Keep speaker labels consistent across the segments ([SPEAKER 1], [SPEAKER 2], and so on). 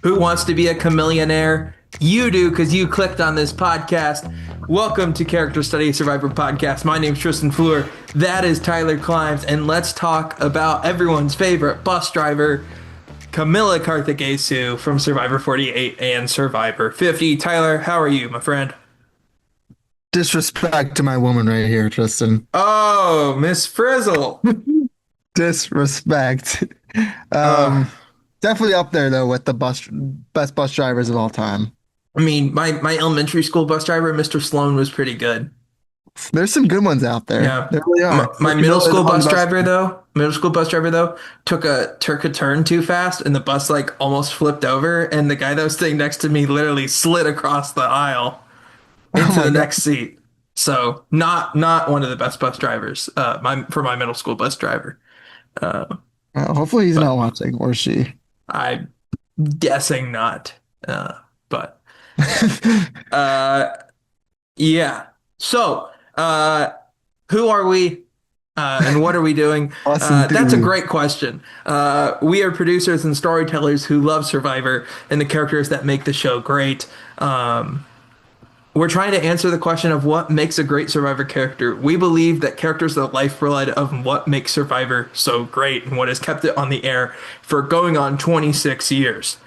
[SPEAKER 1] Who wants to be a chameleonaire? You do, because you clicked on this podcast. Welcome to Character Study Survivor Podcast. My name's Tristan Fleur. That is Tyler Climbs, and let's talk about everyone's favorite bus driver, Kamilla Karthigesu from Survivor 48 and Survivor 50. Tyler, how are you, my friend?
[SPEAKER 2] Disrespect to my woman right here, Tristan.
[SPEAKER 1] Oh, Miss Frizzle.
[SPEAKER 2] Disrespect.
[SPEAKER 1] Uh,
[SPEAKER 2] Um, Definitely up there though with the best bus drivers of all time.
[SPEAKER 1] I mean, my elementary school bus driver, Mr. Sloan, was pretty good.
[SPEAKER 2] There's some good ones out there.
[SPEAKER 1] Yeah.
[SPEAKER 2] There really
[SPEAKER 1] My,
[SPEAKER 2] are.
[SPEAKER 1] my middle
[SPEAKER 2] Camilla is
[SPEAKER 1] school
[SPEAKER 2] among the
[SPEAKER 1] bus
[SPEAKER 2] best.
[SPEAKER 1] driver though, took a turn too fast and the bus like almost flipped over and the guy that was sitting next to me literally slid across the aisle
[SPEAKER 2] Oh
[SPEAKER 1] into
[SPEAKER 2] my
[SPEAKER 1] the
[SPEAKER 2] God.
[SPEAKER 1] next seat. So not one of the best bus drivers, my middle school bus driver. Uh,
[SPEAKER 2] Hopefully he's
[SPEAKER 1] but
[SPEAKER 2] not watching, or she.
[SPEAKER 1] I'm guessing not. But uh yeah. So who are we? And what are we doing?
[SPEAKER 2] Us and
[SPEAKER 1] That's a
[SPEAKER 2] dude.
[SPEAKER 1] great question. We are producers and storytellers who love Survivor and the characters that make the show great. We're trying to answer the question of what makes a great Survivor character. We believe that characters are the lifeblood of what makes Survivor so great and what has kept it on the air for going on 26 years.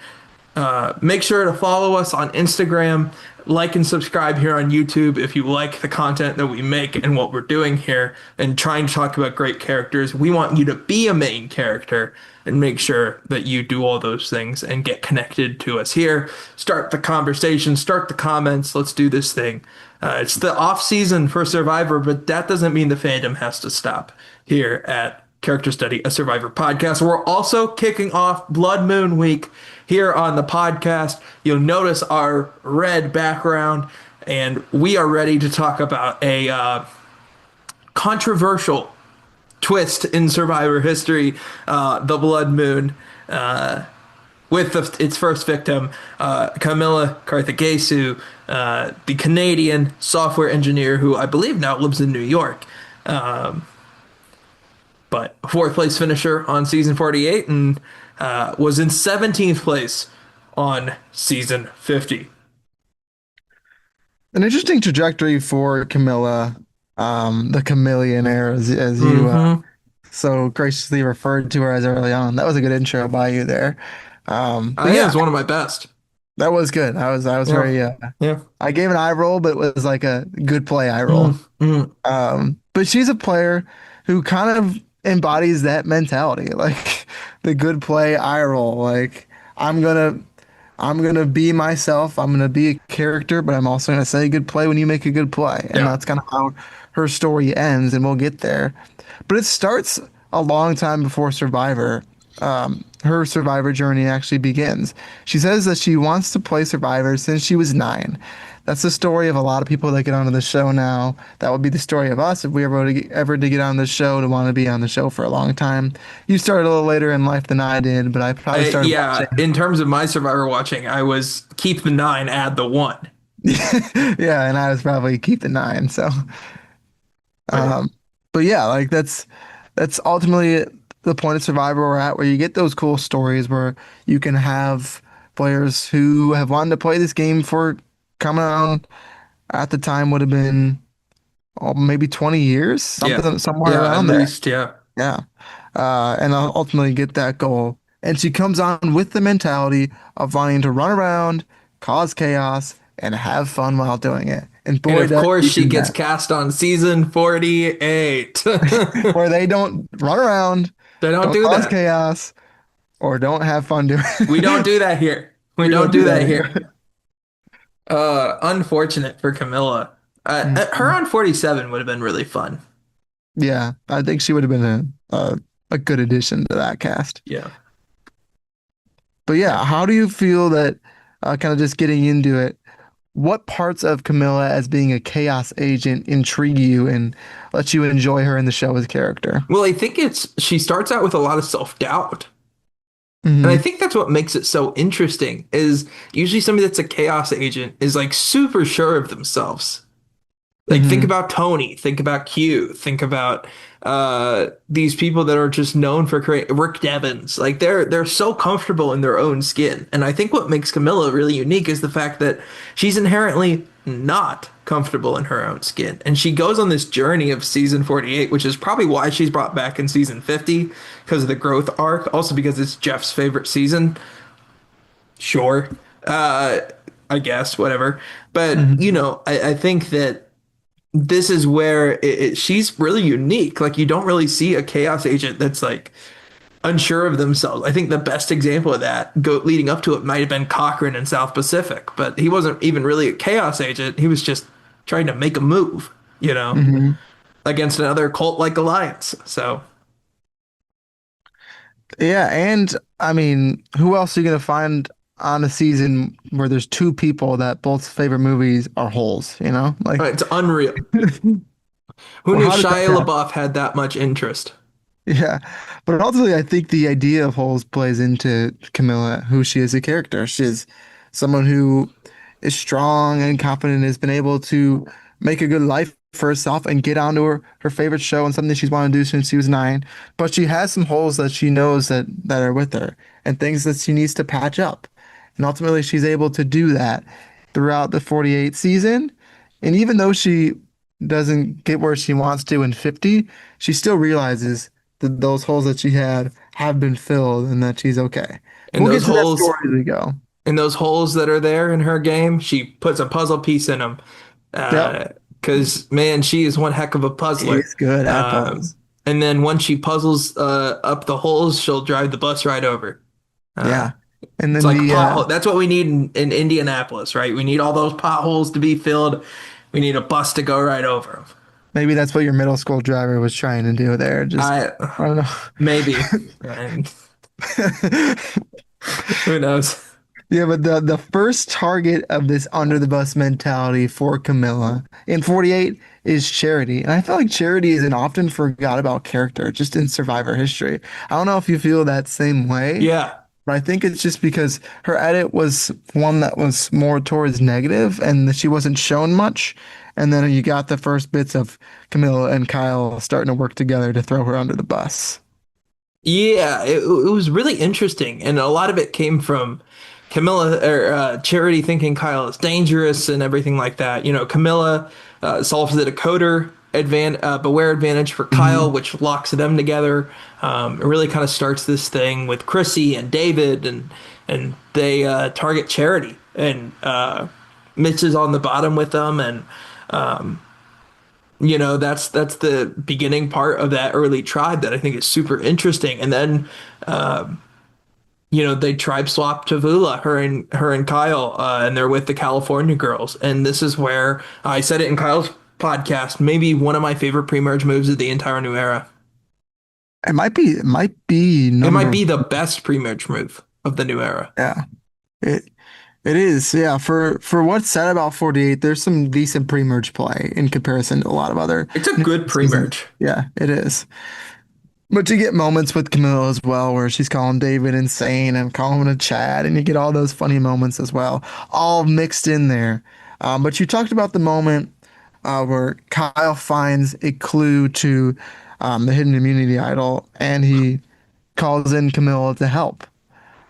[SPEAKER 1] Make sure to follow us on Instagram, like and subscribe here on YouTube if you like the content that we make and what we're doing here and trying to talk about great characters. We want you to be a main character and make sure that you do all those things and get connected to us here. Start the conversation, start the comments. Let's do this thing. It's the off season for Survivor, but that doesn't mean the fandom has to stop here at Character Study, a Survivor podcast. We're also kicking off Blood Moon Week here on the podcast. You'll notice our red background, and we are ready to talk about a controversial twist in Survivor history, the Blood Moon, with its first victim, Kamilla Karthigesu, the Canadian software engineer who I believe now lives in New York. But fourth place finisher on season 48 and was in 17th place on season 50.
[SPEAKER 2] An interesting trajectory for Camilla, the chameleonaire, as you
[SPEAKER 1] Mm-hmm.
[SPEAKER 2] so graciously referred to her as early on. That was a good intro by you there.
[SPEAKER 1] I
[SPEAKER 2] But
[SPEAKER 1] think it
[SPEAKER 2] yeah,
[SPEAKER 1] was one of my best.
[SPEAKER 2] that was good. I was
[SPEAKER 1] Yeah.
[SPEAKER 2] very
[SPEAKER 1] Yeah.
[SPEAKER 2] I gave an eye roll, but it was like a good play eye roll.
[SPEAKER 1] Mm, mm.
[SPEAKER 2] But she's a player who kind of embodies that mentality, like the good play eye roll. Like I'm gonna I'm gonna be myself. I'm gonna be a character, but I'm also gonna say good play when you make a good play. And
[SPEAKER 1] Yeah.
[SPEAKER 2] that's kind of how her story ends, and we'll get there. But it starts a long time before Survivor. Her Survivor journey actually begins. She says that she wants to play Survivor since she was 9. That's the story of a lot of people that get onto the show now. That would be the story of us if we ever to get on the show to want to be on the show for a long time. You started a little later in life than I did, but I probably started
[SPEAKER 1] Yeah.
[SPEAKER 2] watching.
[SPEAKER 1] In terms of my Survivor watching, I was keep the nine, add the one.
[SPEAKER 2] Yeah, and I was probably keep the 9. So,
[SPEAKER 1] But yeah.
[SPEAKER 2] um, but yeah, like that's ultimately the point of Survivor we're at, where you get those cool stories where you can have players who have wanted to play this game for coming on at the time would have been maybe 20 years,
[SPEAKER 1] Yeah.
[SPEAKER 2] something somewhere
[SPEAKER 1] Yeah. At
[SPEAKER 2] around there.
[SPEAKER 1] least. Yeah.
[SPEAKER 2] Yeah. And I'll ultimately get that goal. And she comes on with the mentality of wanting to run around, cause chaos, and have fun while doing it. And
[SPEAKER 1] And
[SPEAKER 2] boy,
[SPEAKER 1] of
[SPEAKER 2] does
[SPEAKER 1] course,
[SPEAKER 2] she
[SPEAKER 1] she
[SPEAKER 2] do
[SPEAKER 1] gets
[SPEAKER 2] that.
[SPEAKER 1] cast on season 48.
[SPEAKER 2] Where they don't run around,
[SPEAKER 1] They don't
[SPEAKER 2] don't
[SPEAKER 1] do
[SPEAKER 2] cause
[SPEAKER 1] that.
[SPEAKER 2] chaos, or don't have fun doing
[SPEAKER 1] We don't
[SPEAKER 2] it.
[SPEAKER 1] do that here. We
[SPEAKER 2] We
[SPEAKER 1] don't
[SPEAKER 2] don't do
[SPEAKER 1] do
[SPEAKER 2] that
[SPEAKER 1] that here.
[SPEAKER 2] here.
[SPEAKER 1] Unfortunate for Camilla. Her
[SPEAKER 2] Mhm.
[SPEAKER 1] on 47 would have been really fun.
[SPEAKER 2] Yeah, I think she would have been a good addition to that cast.
[SPEAKER 1] Yeah.
[SPEAKER 2] But
[SPEAKER 1] Yeah.
[SPEAKER 2] yeah, how do you feel that kind of just getting into it? What parts of Camilla as being a chaos agent intrigue you and let you enjoy her in the show as a character?
[SPEAKER 1] Well, I think she starts out with a lot of self-doubt. And I
[SPEAKER 2] Hmm.
[SPEAKER 1] think that's what makes it so interesting is usually somebody that's a chaos agent is like super sure of themselves. Like think
[SPEAKER 2] Hmm.
[SPEAKER 1] about Tony, think about Q, think about these people that are just known for creating Rick Devens. Like they're so comfortable in their own skin. And I think what makes Kamilla really unique is the fact that she's inherently not comfortable in her own skin. And she goes on this journey of season 48, which is probably why she's brought back in season 50 because of the growth arc, also because it's Jeff's favorite season. Sure. Uh I guess, whatever. But, you
[SPEAKER 2] Hmm.
[SPEAKER 1] know, I think that this is where she's really unique. Like you don't really see a chaos agent that's like unsure of themselves. I think the best example of that leading up to it might have been Cochrane in South Pacific, but he wasn't even really a chaos agent. He was just trying to make a move, you know,
[SPEAKER 2] Hmm.
[SPEAKER 1] against another cult-like alliance. So
[SPEAKER 2] Yeah, and I mean, who else are you gonna find on a season where there's two people that both favorite movies are holes, you know? Like,
[SPEAKER 1] it's unreal. Who
[SPEAKER 2] well,
[SPEAKER 1] knew
[SPEAKER 2] how did that
[SPEAKER 1] Shia
[SPEAKER 2] happen?
[SPEAKER 1] LaBeouf had that much interest?
[SPEAKER 2] Yeah, but ultimately, I think the idea of holes plays into Camilla, who she is a character. She's someone who is strong and confident, has been able to make a good life for herself and get onto her favorite show and something she's wanted to do since she was 9. But she has some holes that she knows that are with her and things that she needs to patch up. And ultimately, she's able to do that throughout the 48 season. And even though she doesn't get where she wants to in 50, she still realizes that those holes that she had have been filled and that she's okay.
[SPEAKER 1] And
[SPEAKER 2] We'll get
[SPEAKER 1] those
[SPEAKER 2] to that
[SPEAKER 1] holes
[SPEAKER 2] story as we go.
[SPEAKER 1] and those holes that are there in her game, she puts a puzzle piece in them.
[SPEAKER 2] Yep.
[SPEAKER 1] Because man, she is one heck of a puzzler.
[SPEAKER 2] She's good at
[SPEAKER 1] Um,
[SPEAKER 2] puzzles.
[SPEAKER 1] and then once she puzzles up the holes, she'll drive the bus right over. Uh,
[SPEAKER 2] Yeah. And
[SPEAKER 1] it's
[SPEAKER 2] then
[SPEAKER 1] like
[SPEAKER 2] the
[SPEAKER 1] pothole. That's what we need in Indianapolis, right? We need all those potholes to be filled. We need a bus to go right over them.
[SPEAKER 2] maybe that's what your middle school driver was trying to do there. Just
[SPEAKER 1] I
[SPEAKER 2] I don't
[SPEAKER 1] maybe, and
[SPEAKER 2] know.
[SPEAKER 1] who knows?
[SPEAKER 2] Yeah, but the first target of this under the bus mentality for Camilla in 48 is Charity. And I feel like Charity is an often forgot about character just in Survivor history. I don't know if you feel that same way,
[SPEAKER 1] Yeah.
[SPEAKER 2] but I think it's just because her edit was one that was more towards negative and that she wasn't shown much. And then you got the first bits of Camilla and Kyle starting to work together to throw her under the bus.
[SPEAKER 1] Yeah, it was really interesting, and a lot of it came from Camilla or Charity thinking Kyle is dangerous and everything like that. You know, Camilla solves the decoder beware advantage for Kyle,
[SPEAKER 2] Hmm.
[SPEAKER 1] which locks them together. It really kind of starts this thing with Chrissy and David, and they target Charity, and Mitch is on the bottom with them, and you know that's the beginning part of that early tribe that I think is super interesting. And then you know they tribe swap to Vula, her and Kyle, and they're with the California girls. And this is where I said it in Kyle's podcast, maybe one of my favorite pre-merge moves of the entire new era.
[SPEAKER 2] It might be
[SPEAKER 1] It might
[SPEAKER 2] number,
[SPEAKER 1] be the best pre-merge move of the new era.
[SPEAKER 2] yeah. It it is, yeah. For what's said about 48, there's some decent pre-merge play in comparison to a lot of other
[SPEAKER 1] It's a
[SPEAKER 2] new
[SPEAKER 1] good
[SPEAKER 2] seasons.
[SPEAKER 1] pre-merge.
[SPEAKER 2] Yeah, it is. But you get moments with Camilla as well where she's calling David insane and calling him a Chad, and you get all those funny moments as well, all mixed in there. But you talked about the moment where Kyle finds a clue to the hidden immunity idol, and he calls in Camilla to help.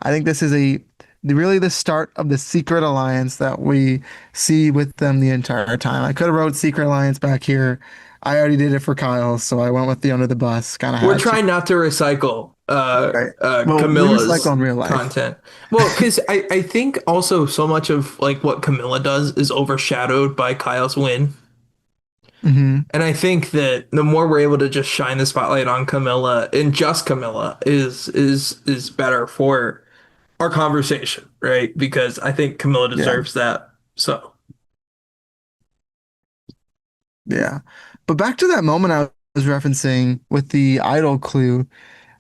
[SPEAKER 2] I think this is really the start of the secret alliance that we see with them the entire time. I could have wrote secret alliance back here. I already did it for Kyle, so I went with the under the bus. Kind of
[SPEAKER 1] We're
[SPEAKER 2] had to.
[SPEAKER 1] trying not to recycle
[SPEAKER 2] Right. Well, we recycle
[SPEAKER 1] Camilla's
[SPEAKER 2] in real life.
[SPEAKER 1] content. Well, because I think also so much of like what Camilla does is overshadowed by Kyle's win.
[SPEAKER 2] Hmm.
[SPEAKER 1] And I think that the more we're able to just shine the spotlight on Camilla and just Camilla is better for our conversation, right? Because I think Camilla
[SPEAKER 2] Yeah.
[SPEAKER 1] deserves that. So
[SPEAKER 2] Yeah. But back to that moment I was referencing with the idol clue,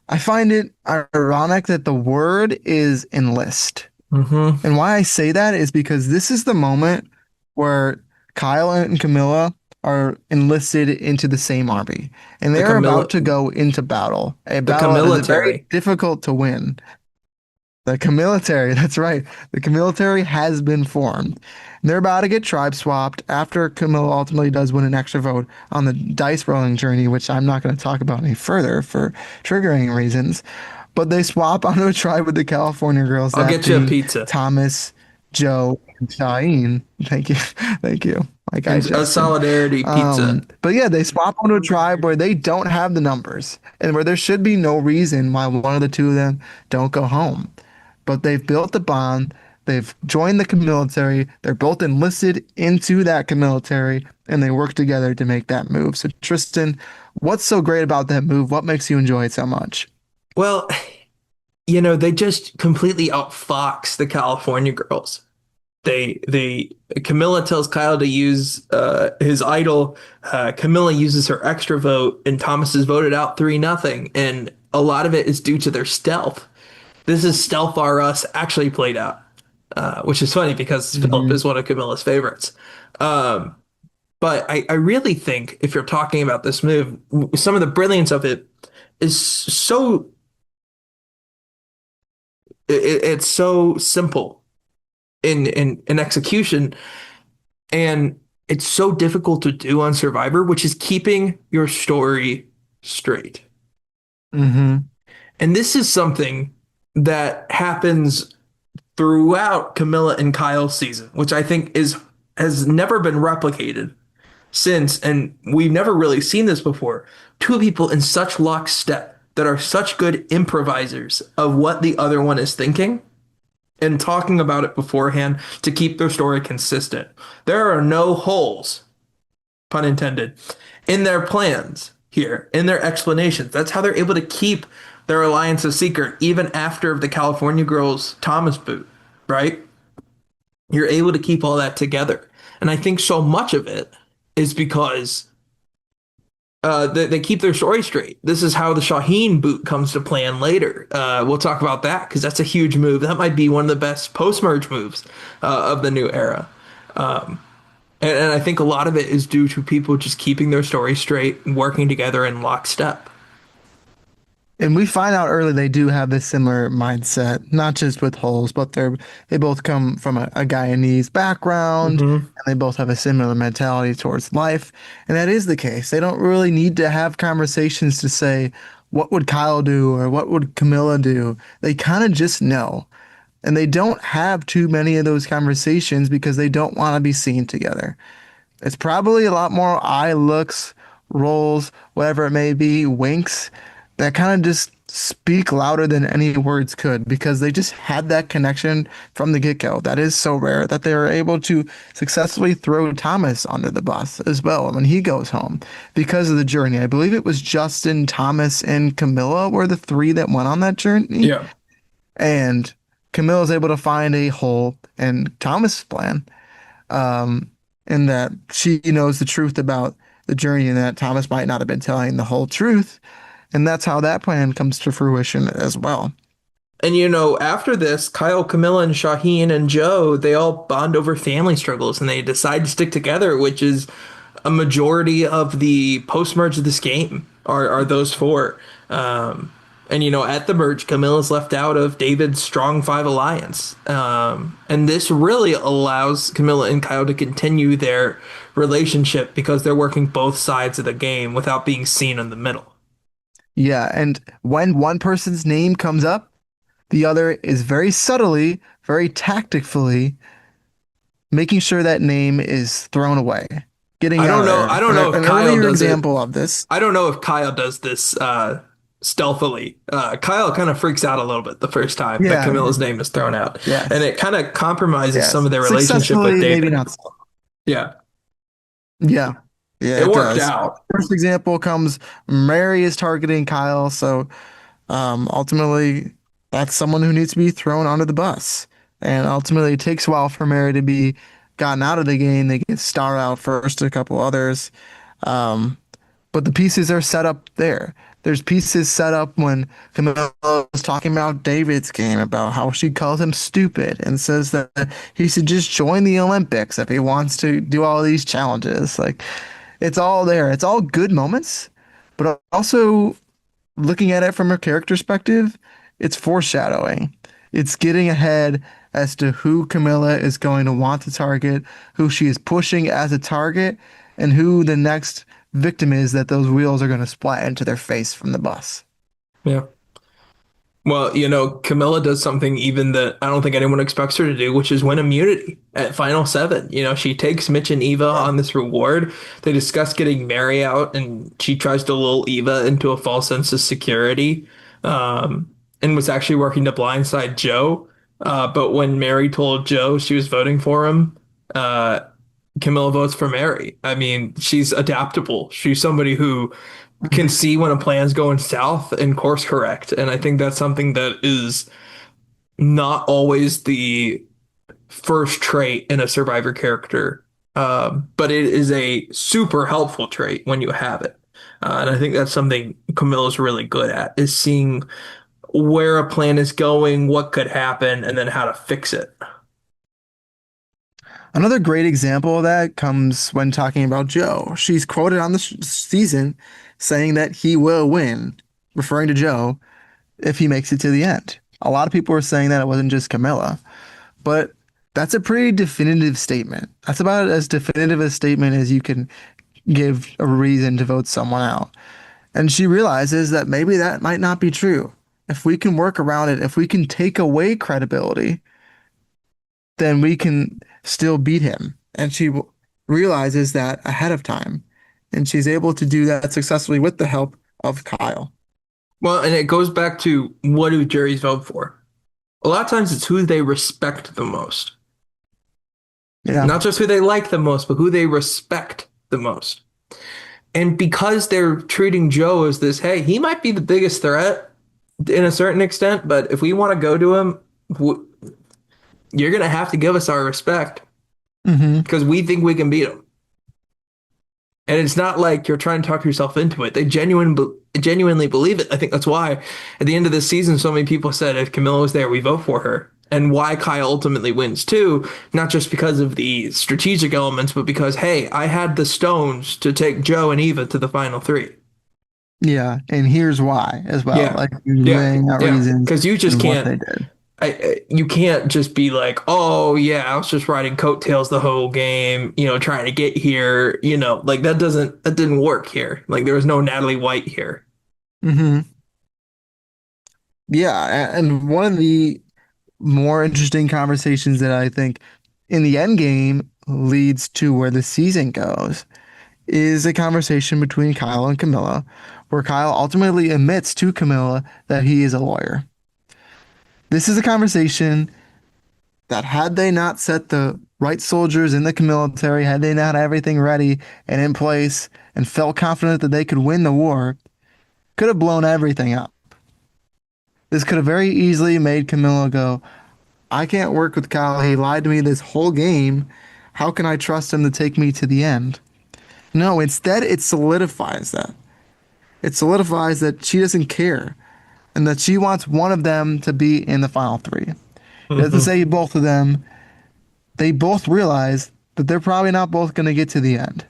[SPEAKER 2] I find it ironic that the word is enlist.
[SPEAKER 1] hmm
[SPEAKER 2] And why I say that is because this is the moment where Kyle and Camilla are enlisted into the same army, and
[SPEAKER 1] the
[SPEAKER 2] they're about
[SPEAKER 1] Camilla
[SPEAKER 2] to go into battle, a
[SPEAKER 1] the
[SPEAKER 2] battle that is very
[SPEAKER 1] Kamillitary.
[SPEAKER 2] difficult to win. The Kamillitary, that's right. The Kamillitary has been formed. And they're about to get tribe swapped after Camilla ultimately does win an extra vote on the dice rolling journey, which I'm not going to talk about any further for triggering reasons. But they swap onto a tribe with the California girls,
[SPEAKER 1] I'll
[SPEAKER 2] that
[SPEAKER 1] get you a
[SPEAKER 2] being
[SPEAKER 1] pizza
[SPEAKER 2] Thomas, Joe, and Shaheen. Thank you. Thank you. My guy
[SPEAKER 1] and a
[SPEAKER 2] Justin.
[SPEAKER 1] solidarity pizza.
[SPEAKER 2] But yeah, they swap onto a tribe where they don't have the numbers and where there should be no reason why one of the two of them don't go home. But they've built the bond. They've joined the military. They're both enlisted into that military, and they work together to make that move. So, Tristan, what's so great about that move? What makes you enjoy it so much?
[SPEAKER 1] Well, they just completely outfox the California girls. They Camilla tells Kyle to use his idol. Camilla uses her extra vote, and Thomas is voted out 3-0. And a lot of it is due to their stealth. This is Stealth R Us actually played out, which is funny because Philip
[SPEAKER 2] Hmm.
[SPEAKER 1] is one of Camilla's favorites. Um, but I really think if you're talking about this move, some of the brilliance of it is it's so simple in execution, and it's so difficult to do on Survivor, which is keeping your story straight.
[SPEAKER 2] Hmm.
[SPEAKER 1] And this is something that happens throughout Camilla and Kyle's season, which I think is has never been replicated since, and we've never really seen this before. Two people in such lockstep that are such good improvisers of what the other one is thinking and talking about it beforehand to keep their story consistent. There are no holes, pun intended, in their plans here, in their explanations. That's how they're able to keep their alliance a secret, even after the California girls' Thomas boot, right? You're able to keep all that together. And I think so much of it is because they keep their story straight. This is how the Shaheen boot comes to plan later. We'll talk about that because that's a huge move. That might be one of the best post-merge moves of the new era. And I think a lot of it is due to people just keeping their story straight, working together in lockstep.
[SPEAKER 2] And we find out early they do have this similar mindset, not just with holes, but they both come from a Guyanese background,
[SPEAKER 1] Hmm.
[SPEAKER 2] and they both have a similar mentality towards life. And that is the case. They don't really need to have conversations to say, what would Kyle do or what would Camilla do? They kind of just know. And they don't have too many of those conversations because they don't want to be seen together. It's probably a lot more eye looks, rolls, whatever it may be, winks that kind of just speak louder than any words could because they just had that connection from the get-go. That is so rare that they were able to successfully throw Thomas under the bus as well when he goes home because of the journey. I believe it was Justin, Thomas, and Camilla were the three that went on that journey.
[SPEAKER 1] Yeah.
[SPEAKER 2] And Camilla's able to find a hole in Thomas' plan, um, and that she knows the truth about the journey and that Thomas might not have been telling the whole truth. And that's how that plan comes to fruition as well.
[SPEAKER 1] And after this, Kyle, Camilla, and Shaheen and Joe, they all bond over family struggles and they decide to stick together, which is a majority of the post merge of this game are those four. And at the merge, Camilla's left out of David's Strong Five alliance. And this really allows Camilla and Kyle to continue their relationship because they're working both sides of the game without being seen in the middle.
[SPEAKER 2] Yeah, and when one person's name comes up, the other is very subtly, very tactfully making sure that name is thrown away, getting
[SPEAKER 1] I
[SPEAKER 2] out
[SPEAKER 1] don't
[SPEAKER 2] of
[SPEAKER 1] know.
[SPEAKER 2] there.
[SPEAKER 1] I don't know if
[SPEAKER 2] An
[SPEAKER 1] Kyle
[SPEAKER 2] earlier
[SPEAKER 1] does it.
[SPEAKER 2] example of this.
[SPEAKER 1] I don't know if Kyle does this stealthily. Kyle kind of freaks out a little bit the first time that
[SPEAKER 2] Yeah,
[SPEAKER 1] Camilla's name is thrown out, and
[SPEAKER 2] yes,
[SPEAKER 1] it kind of compromises some
[SPEAKER 2] yes.
[SPEAKER 1] of their relationship with
[SPEAKER 2] Successfully, maybe
[SPEAKER 1] David.
[SPEAKER 2] not so.
[SPEAKER 1] Yeah,
[SPEAKER 2] Yeah, yeah,
[SPEAKER 1] it
[SPEAKER 2] it
[SPEAKER 1] worked
[SPEAKER 2] does.
[SPEAKER 1] out.
[SPEAKER 2] First example comes Mary is targeting Kyle, so ultimately that's someone who needs to be thrown under the bus. And ultimately it takes a while for Mary to be gotten out of the game. They get Star out first, a couple others. Um, but the pieces are set up there. There's pieces set up when Camilla was talking about David's game, about how she calls him stupid and says that he should just join the Olympics if he wants to do all these challenges. Like, it's all there. It's all good moments, but also looking at it from a character perspective, it's foreshadowing. It's getting ahead as to who Kamilla is going to want to target, who she is pushing as a target, and who the next victim is that those wheels are going to splat into their face from the bus.
[SPEAKER 1] Yeah. Well, Camilla does something even that I don't think anyone expects her to do, which is win immunity at Final Seven. She takes Mitch and Eva
[SPEAKER 2] Yeah.
[SPEAKER 1] on this reward. They discuss getting Mary out, and she tries to lull Eva into a false sense of security, and was actually working to blindside Joe. But when Mary told Joe she was voting for him, uh, Camilla votes for Mary. I mean, she's adaptable. She's somebody who can see when a plan's going south and course correct. And I think that's something that is not always the first trait in a survivor character. But it is a super helpful trait when you have it. And I think that's something Camilla's really good at, is seeing where a plan is going, what could happen, and then how to fix it.
[SPEAKER 2] Another great example of that comes when talking about Joe. She's quoted on the season saying that he will win, referring to Joe, if he makes it to the end. A lot of people were saying that it wasn't just Kamilla, but that's a pretty definitive statement. That's about as definitive a statement as you can give a reason to vote someone out. And she realizes that maybe that might not be true. If we can work around it, if we can take away credibility, then we can still beat him. And she realizes that ahead of time. And she's able to do that successfully with the help of Kyle.
[SPEAKER 1] Well, and it goes back to, what do juries vote for? A lot of times it's who they respect the most.
[SPEAKER 2] Yeah.
[SPEAKER 1] Not just who they like the most, but who they respect the most. And because they're treating Joe as this, hey, he might be the biggest threat in a certain extent, but if we want to go to him, you're going to have to give us our respect
[SPEAKER 2] Hmm.
[SPEAKER 1] because we think we can beat him. And it's not like you're trying to talk yourself into it. They genuinely believe it. I think that's why at the end of this season, so many people said if Kamilla was there, we vote for her. And why Kyle ultimately wins too, not just because of the strategic elements, but because, hey, I had the stones to take Joe and Eva to the final three.
[SPEAKER 2] Yeah. And here's why as well.
[SPEAKER 1] Yeah.
[SPEAKER 2] Like
[SPEAKER 1] Yeah.
[SPEAKER 2] laying out
[SPEAKER 1] Yeah.
[SPEAKER 2] reasons
[SPEAKER 1] Because you just
[SPEAKER 2] and what
[SPEAKER 1] can't,
[SPEAKER 2] they did.
[SPEAKER 1] you can't just be like, oh yeah, I was just riding coattails the whole game, trying to get here, like that didn't work here. Like there was no Natalie White here.
[SPEAKER 2] Hmm. Yeah. And one of the more interesting conversations that I think in the end game leads to where the season goes is a conversation between Kyle and Kamilla, where Kyle ultimately admits to Kamilla that he is a lawyer. This is a conversation that had they not set the right soldiers in the Kamillitary, had they not everything ready and in place and felt confident that they could win the war, could have blown everything up. This could have very easily made Kamilla go, I can't work with Kyle. He lied to me this whole game. How can I trust him to take me to the end? No, instead, it solidifies that. It solidifies that she doesn't care and that she wants one of them to be in the final three. It doesn't
[SPEAKER 1] Hmm.
[SPEAKER 2] say both of them. They both realize that they're probably not both going to get to the end.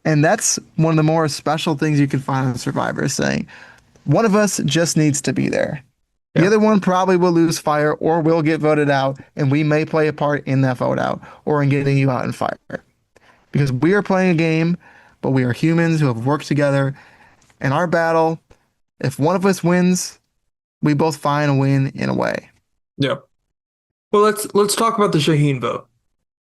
[SPEAKER 2] And that's one of the more special things you can find in Survivor, saying one of us just needs to be there. The
[SPEAKER 1] Yeah.
[SPEAKER 2] other one probably will lose fire or will get voted out, and we may play a part in that vote out or in getting you out in fire. Because we are playing a game, but we are humans who have worked together. In our battle, if one of us wins, we both find a win in a way.
[SPEAKER 1] Yeah. Well, let's talk about the Shaheen vote.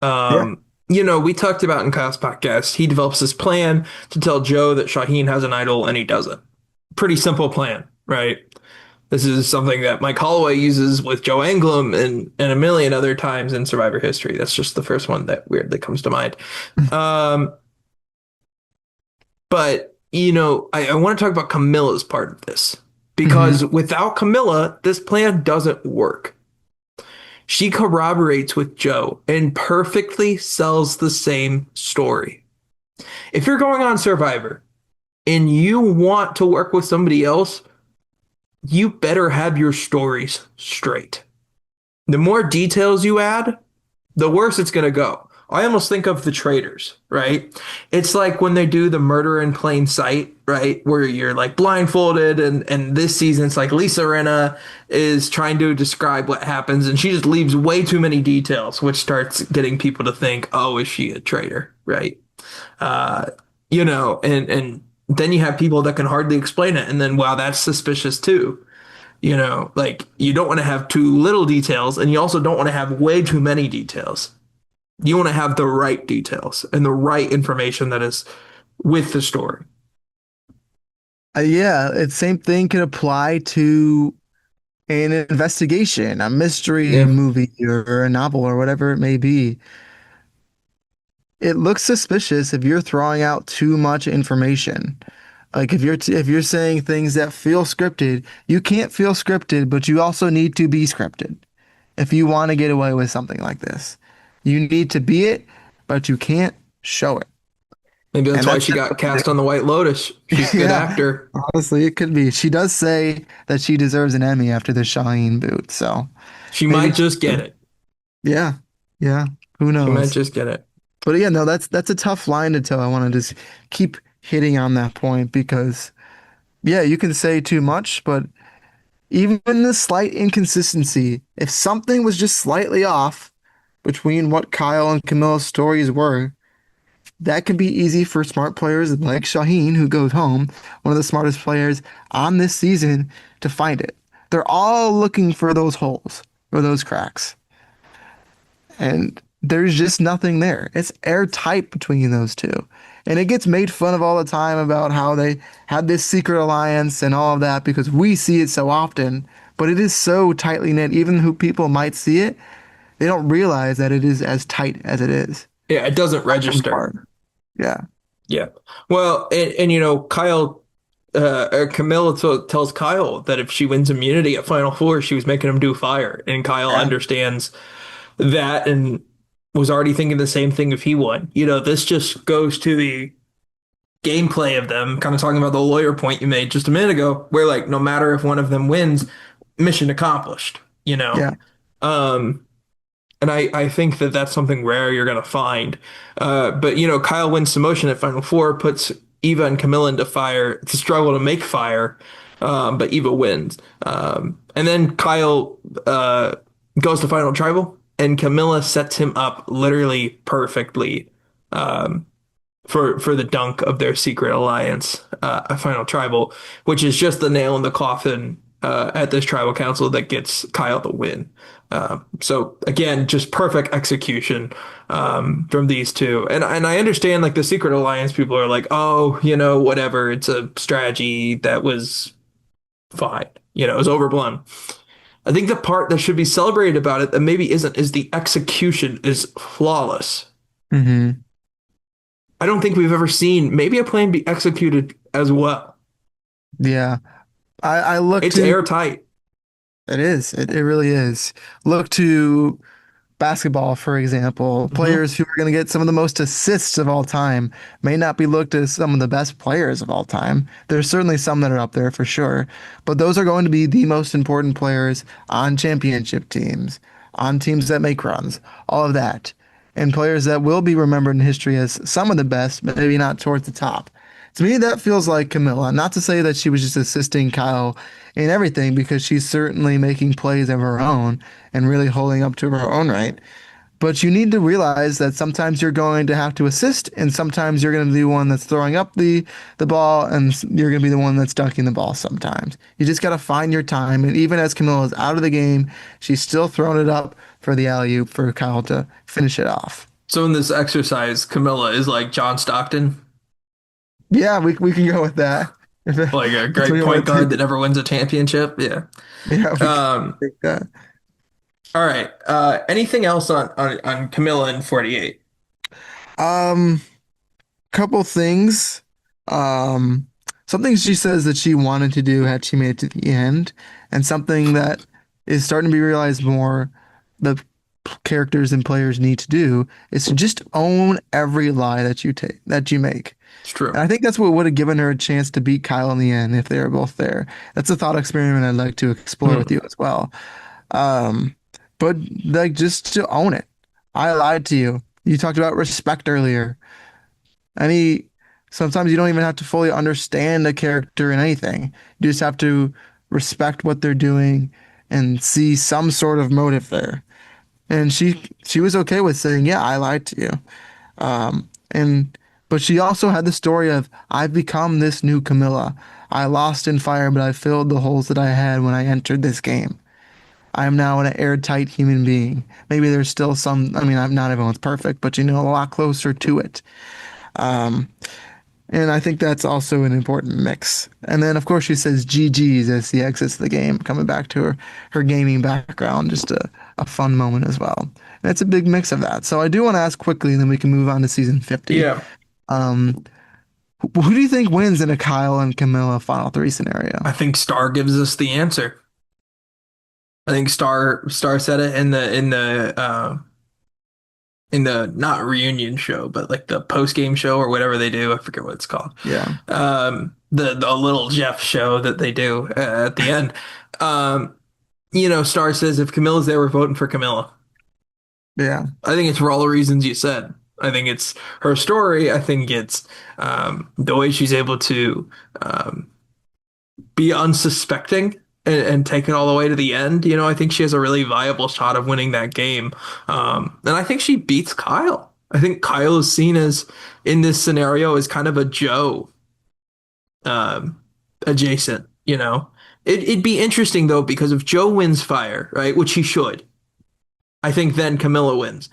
[SPEAKER 2] Yeah.
[SPEAKER 1] We talked about in Kyle's podcast, he develops this plan to tell Joe that Shaheen has an idol and he doesn't. Pretty simple plan, right? This is something that Mike Holloway uses with Joe Anglim and a million other times in Survivor history. That's just the first one that weirdly comes to mind. Um, but I want to talk about Camilla's part of this
[SPEAKER 2] Hmm.
[SPEAKER 1] because without Camilla, this plan doesn't work. She corroborates with Joe and perfectly sells the same story. If you're going on Survivor and you want to work with somebody else, you better have your stories straight. The more details you add, the worse it's going to go. I almost think of the traders, right? It's like when they do the murder in plain sight, right? Where you're like blindfolded and this season it's like Lisa Rinna is trying to describe what happens and she just leaves way too many details, which starts getting people to think, oh, is she a traitor, right? Uh, and then you have people that can hardly explain it, and then wow, that's suspicious too. Like you don't want to have too little details, and you also don't want to have way too many details. You want to have the right details and the right information that is with the story.
[SPEAKER 2] Yeah, it's same thing can apply to an investigation, a mystery
[SPEAKER 1] Yeah.
[SPEAKER 2] movie or a novel or whatever it may be. It looks suspicious if you're throwing out too much information. Like if you're saying things that feel scripted, you can't feel scripted, but you also need to be scripted if you want to get away with something like this. You need to be it, but you can't show it.
[SPEAKER 1] Maybe that's
[SPEAKER 2] And
[SPEAKER 1] why
[SPEAKER 2] that's
[SPEAKER 1] she got cast on The White Lotus. She's a good
[SPEAKER 2] yeah,
[SPEAKER 1] actor.
[SPEAKER 2] honestly, it could be. She does say that she deserves an Emmy after the Shahin boot, so
[SPEAKER 1] She
[SPEAKER 2] maybe
[SPEAKER 1] might
[SPEAKER 2] she
[SPEAKER 1] just get
[SPEAKER 2] should.
[SPEAKER 1] it.
[SPEAKER 2] Yeah, yeah. Who
[SPEAKER 1] She might
[SPEAKER 2] knows?
[SPEAKER 1] just get it.
[SPEAKER 2] But yeah, no, that's a tough line to tell. I want to just keep hitting on that point because yeah, you can say too much, but even the slight inconsistency, if something was just slightly off between what Kyle and Camilla's stories were, that can be easy for smart players like Shaheen, who goes home, one of the smartest players on this season, to find it. They're all looking for those holes or those cracks. And there's just nothing there. It's airtight between those two. And it gets made fun of all the time about how they had this secret alliance and all of that because we see it so often. But it is so tightly knit, even who people might see it, they don't realize that it is as tight as it is.
[SPEAKER 1] Yeah, it doesn't
[SPEAKER 2] One
[SPEAKER 1] register.
[SPEAKER 2] part. Yeah.
[SPEAKER 1] Yeah. Well, and Kyle, or Camilla tells Kyle that if she wins immunity at Final Four, she was making him do fire. And Kyle
[SPEAKER 2] Yeah.
[SPEAKER 1] understands that and was already thinking the same thing if he won. This just goes to the gameplay of them, kind of talking about the lawyer point you made just a minute ago, where like no matter if one of them wins, mission accomplished, you know?
[SPEAKER 2] Yeah.
[SPEAKER 1] Um, and I think that that's something rare you're going to find. But, Kyle wins the motion at Final Four, puts Eva and Camilla into fire. It's a struggle to make fire, but Eva wins. And then Kyle goes to Final Tribal, and Camilla sets him up literally perfectly um, for the dunk of their secret alliance, a Final Tribal, which is just the nail in the coffin at this tribal council that gets Kyle the win. So again, just perfect execution from these two, and I understand like the secret alliance people are like, oh, whatever, it's a strategy that was fine, it was overblown. I think the part that should be celebrated about it that maybe isn't is the execution is flawless.
[SPEAKER 2] Hmm.
[SPEAKER 1] I don't think we've ever seen maybe a plan be executed as well.
[SPEAKER 2] Yeah. I look
[SPEAKER 1] It's
[SPEAKER 2] to
[SPEAKER 1] airtight.
[SPEAKER 2] it is. It really is. Look to basketball, for example,
[SPEAKER 1] Hmm.
[SPEAKER 2] players who are going to get some of the most assists of all time may not be looked as some of the best players of all time. There's certainly some that are up there for sure, but those are going to be the most important players on championship teams, on teams that make runs, all of that. And players that will be remembered in history as some of the best, but maybe not towards the top. To me, that feels like Camilla. Not to say that she was just assisting Kyle in everything, because she's certainly making plays of her own and really holding up to her own right. But you need to realize that sometimes you're going to have to assist, and sometimes you're going to be the one that's throwing up the ball, and you're going to be the one that's dunking the ball sometimes. You just got to find your time. And even as Camilla's out of the game, she's still throwing it up for the alley-oop for Kyle to finish it off.
[SPEAKER 1] So in this exercise, Camilla is like John Stockton,
[SPEAKER 2] Yeah, we can go with that. If
[SPEAKER 1] like a
[SPEAKER 2] that's what
[SPEAKER 1] great
[SPEAKER 2] you
[SPEAKER 1] point
[SPEAKER 2] want to
[SPEAKER 1] guard that
[SPEAKER 2] take.
[SPEAKER 1] never wins a championship. Yeah.
[SPEAKER 2] Yeah, we can
[SPEAKER 1] Um,
[SPEAKER 2] take that.
[SPEAKER 1] all right. Anything else on Camilla in 48?
[SPEAKER 2] Um, Couple things. Um, Something she says that she wanted to do had she made it to the end, and something that is starting to be realized more the characters and players need to do is to just own every lie that you make.
[SPEAKER 1] It's true.
[SPEAKER 2] And I think that's what would have given her a chance to beat Kyle in the end if they were both there. That's a thought experiment I'd like to explore with
[SPEAKER 1] Hmm.
[SPEAKER 2] you as well. Um, but like just to own it. I lied to you. You talked about respect earlier. Any Sometimes you don't even have to fully understand a character in anything. You just have to respect what they're doing and see some sort of motive there. And she was okay with saying, "Yeah, I lied to you." And but she also had the story of, "I've become this new Kamilla. I lost in fire, but I filled the holes that I had when I entered this game. I am now an airtight human being." Maybe there's still some, I mean, not everyone's perfect, but a lot closer to it. Um, and I think that's also an important mix. And then, of course, she says GG's as she exits the game, coming back to her gaming background, just a fun moment as well. And it's a big mix of that. So I do want to ask quickly, and then we can move on to season 50.
[SPEAKER 1] Yeah.
[SPEAKER 2] Um, who do you think wins in a Kyle and Camilla Final Three scenario?
[SPEAKER 1] I think Star gives us the answer. I think Star said it in the not reunion show, but like the post game show or whatever they do. I forget what it's called.
[SPEAKER 2] Yeah.
[SPEAKER 1] The little Jeff show that they do at the end. Um, Star says if Camilla's there, we're voting for Kamilla.
[SPEAKER 2] Yeah.
[SPEAKER 1] I think it's for all the reasons you said. I think it's her story. I think it's the way she's able to be unsuspecting and take it all the way to the end. I think she has a really viable shot of winning that game. And I think she beats Kyle. I think Kyle is seen as in this scenario as kind of a Joe adjacent. It'd be interesting though because if Joe wins fire, right, which he should, I think then Camilla wins.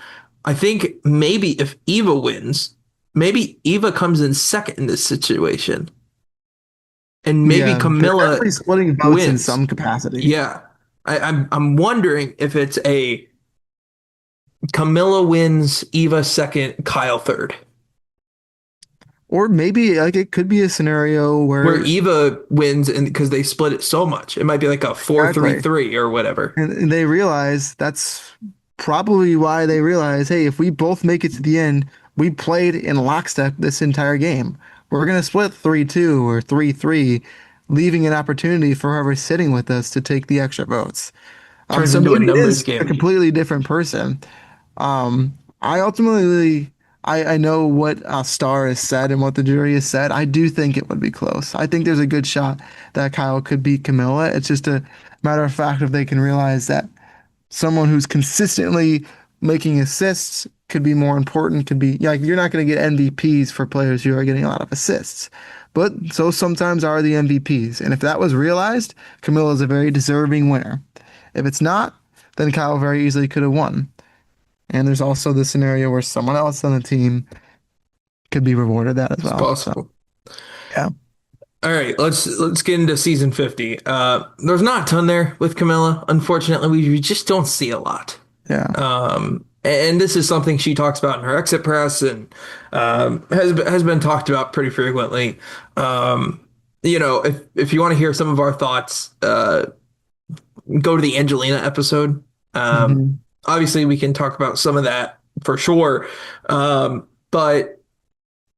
[SPEAKER 1] I think maybe if Eva wins, maybe Eva comes in second in this situation, and maybe
[SPEAKER 2] Yeah. They're
[SPEAKER 1] Camilla
[SPEAKER 2] definitely splitting votes in
[SPEAKER 1] wins.
[SPEAKER 2] some capacity.
[SPEAKER 1] Yeah, I'm wondering if it's a Camilla wins, Eva second, Kyle third,
[SPEAKER 2] Or maybe like it could be a scenario
[SPEAKER 1] where
[SPEAKER 2] where
[SPEAKER 1] Eva wins and because they split it so much, it might be like a 4-3-3
[SPEAKER 2] exactly.
[SPEAKER 1] three or whatever.
[SPEAKER 2] And they realize that's probably why they realize, hey, if we both make it to the end, we played in lockstep this entire game. We're gonna split 3-2 or 3-3, leaving an opportunity for whoever's sitting with us to take the extra votes.
[SPEAKER 1] Turns
[SPEAKER 2] So
[SPEAKER 1] into a
[SPEAKER 2] maybe it
[SPEAKER 1] numbers
[SPEAKER 2] is a
[SPEAKER 1] game.
[SPEAKER 2] completely different person. I ultimately, I know what Star has said and what the jury has said. I do think it would be close. I think there's a good shot that Kyle could beat Camilla. It's just a matter of fact if they can realize that someone who's consistently making assists could be more important, could be, yeah, like you're not going to get MVPs for players who are getting a lot of assists. But so sometimes are the MVPs. And if that was realized, Camilla is a very deserving winner. If it's not, then Kyle very easily could have won. And there's also the scenario where someone else on the team could be rewarded that as
[SPEAKER 1] It's
[SPEAKER 2] well. So,
[SPEAKER 1] possible.
[SPEAKER 2] yeah,
[SPEAKER 1] All right, let's get into season 50. There's not a ton there with Camilla. Unfortunately, we just don't see a lot.
[SPEAKER 2] yeah.
[SPEAKER 1] And this is something she talks about in her exit press and has been talked about pretty frequently. If you want to hear some of our thoughts, go to the Angelina episode. Um,
[SPEAKER 2] Hmm.
[SPEAKER 1] Obviously, we can talk about some of that for sure. But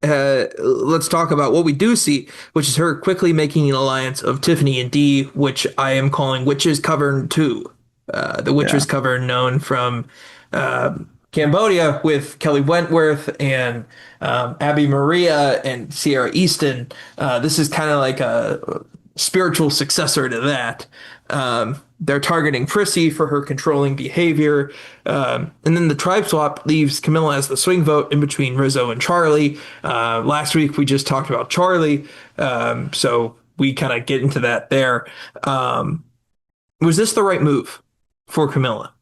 [SPEAKER 1] let's talk about what we do see, which is her quickly making an alliance of Tiffany and Dee, which I am calling Witches Cavern 2. The
[SPEAKER 2] Yeah.
[SPEAKER 1] Witches Cavern known from Cambodia with Kelly Wentworth and Abby Maria and Sierra Easton. This is kind of like a spiritual successor to that. They're targeting Prissy for her controlling behavior. And then the tribe swap leaves Camilla as the swing vote in between Rizzo and Charlie. Last week we just talked about Charlie. So we kind of get into that there. Was this the right move for Camilla?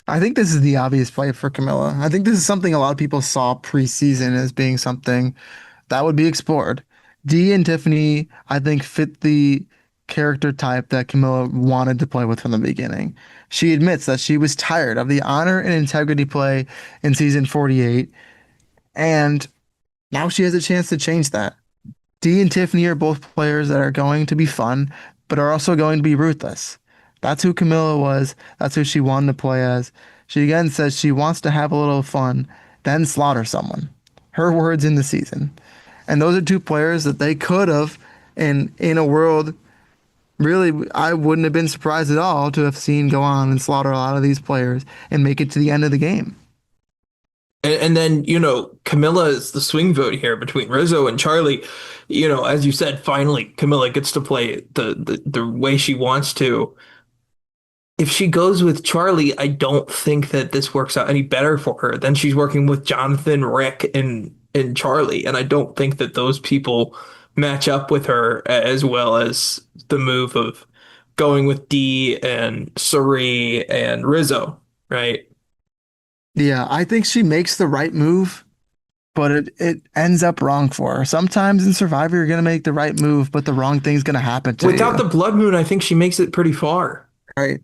[SPEAKER 2] I think this is the obvious play for Camilla. I think this is something a lot of people saw preseason as being something that would be explored. Dee and Tiffany, I think, fit the character type that Camilla wanted to play with from the beginning. She admits that she was tired of the honor and integrity play in season 48, and now she has a chance to change that. Dee and Tiffany are both players that are going to be fun, but are also going to be ruthless. That's who Camilla was. That's who she wanted to play as. She again says she wants to have a little fun, then slaughter someone. Her words in the season. And those are two players that they could have, and in a world, really, I wouldn't have been surprised at all to have seen go on and slaughter a lot of these players and make it to the end of the game.
[SPEAKER 1] And then, Kamilla is the swing vote here between Rizzo and Charlie. As you said, finally Kamilla gets to play the way she wants to. If she goes with Charlie, I don't think that this works out any better for her. Then she's working with Jonathan, Rick, and Charlie, and I don't think that those people match up with her as well as the move of going with Dee and Suri and Rizzo, right?
[SPEAKER 2] Yeah, I think she makes the right move, but it ends up wrong for her. Sometimes in Survivor, you're gonna make the right move, but the wrong thing's gonna happen to
[SPEAKER 1] Without
[SPEAKER 2] you.
[SPEAKER 1] the Blood Moon, I think she makes it pretty far.
[SPEAKER 2] Right.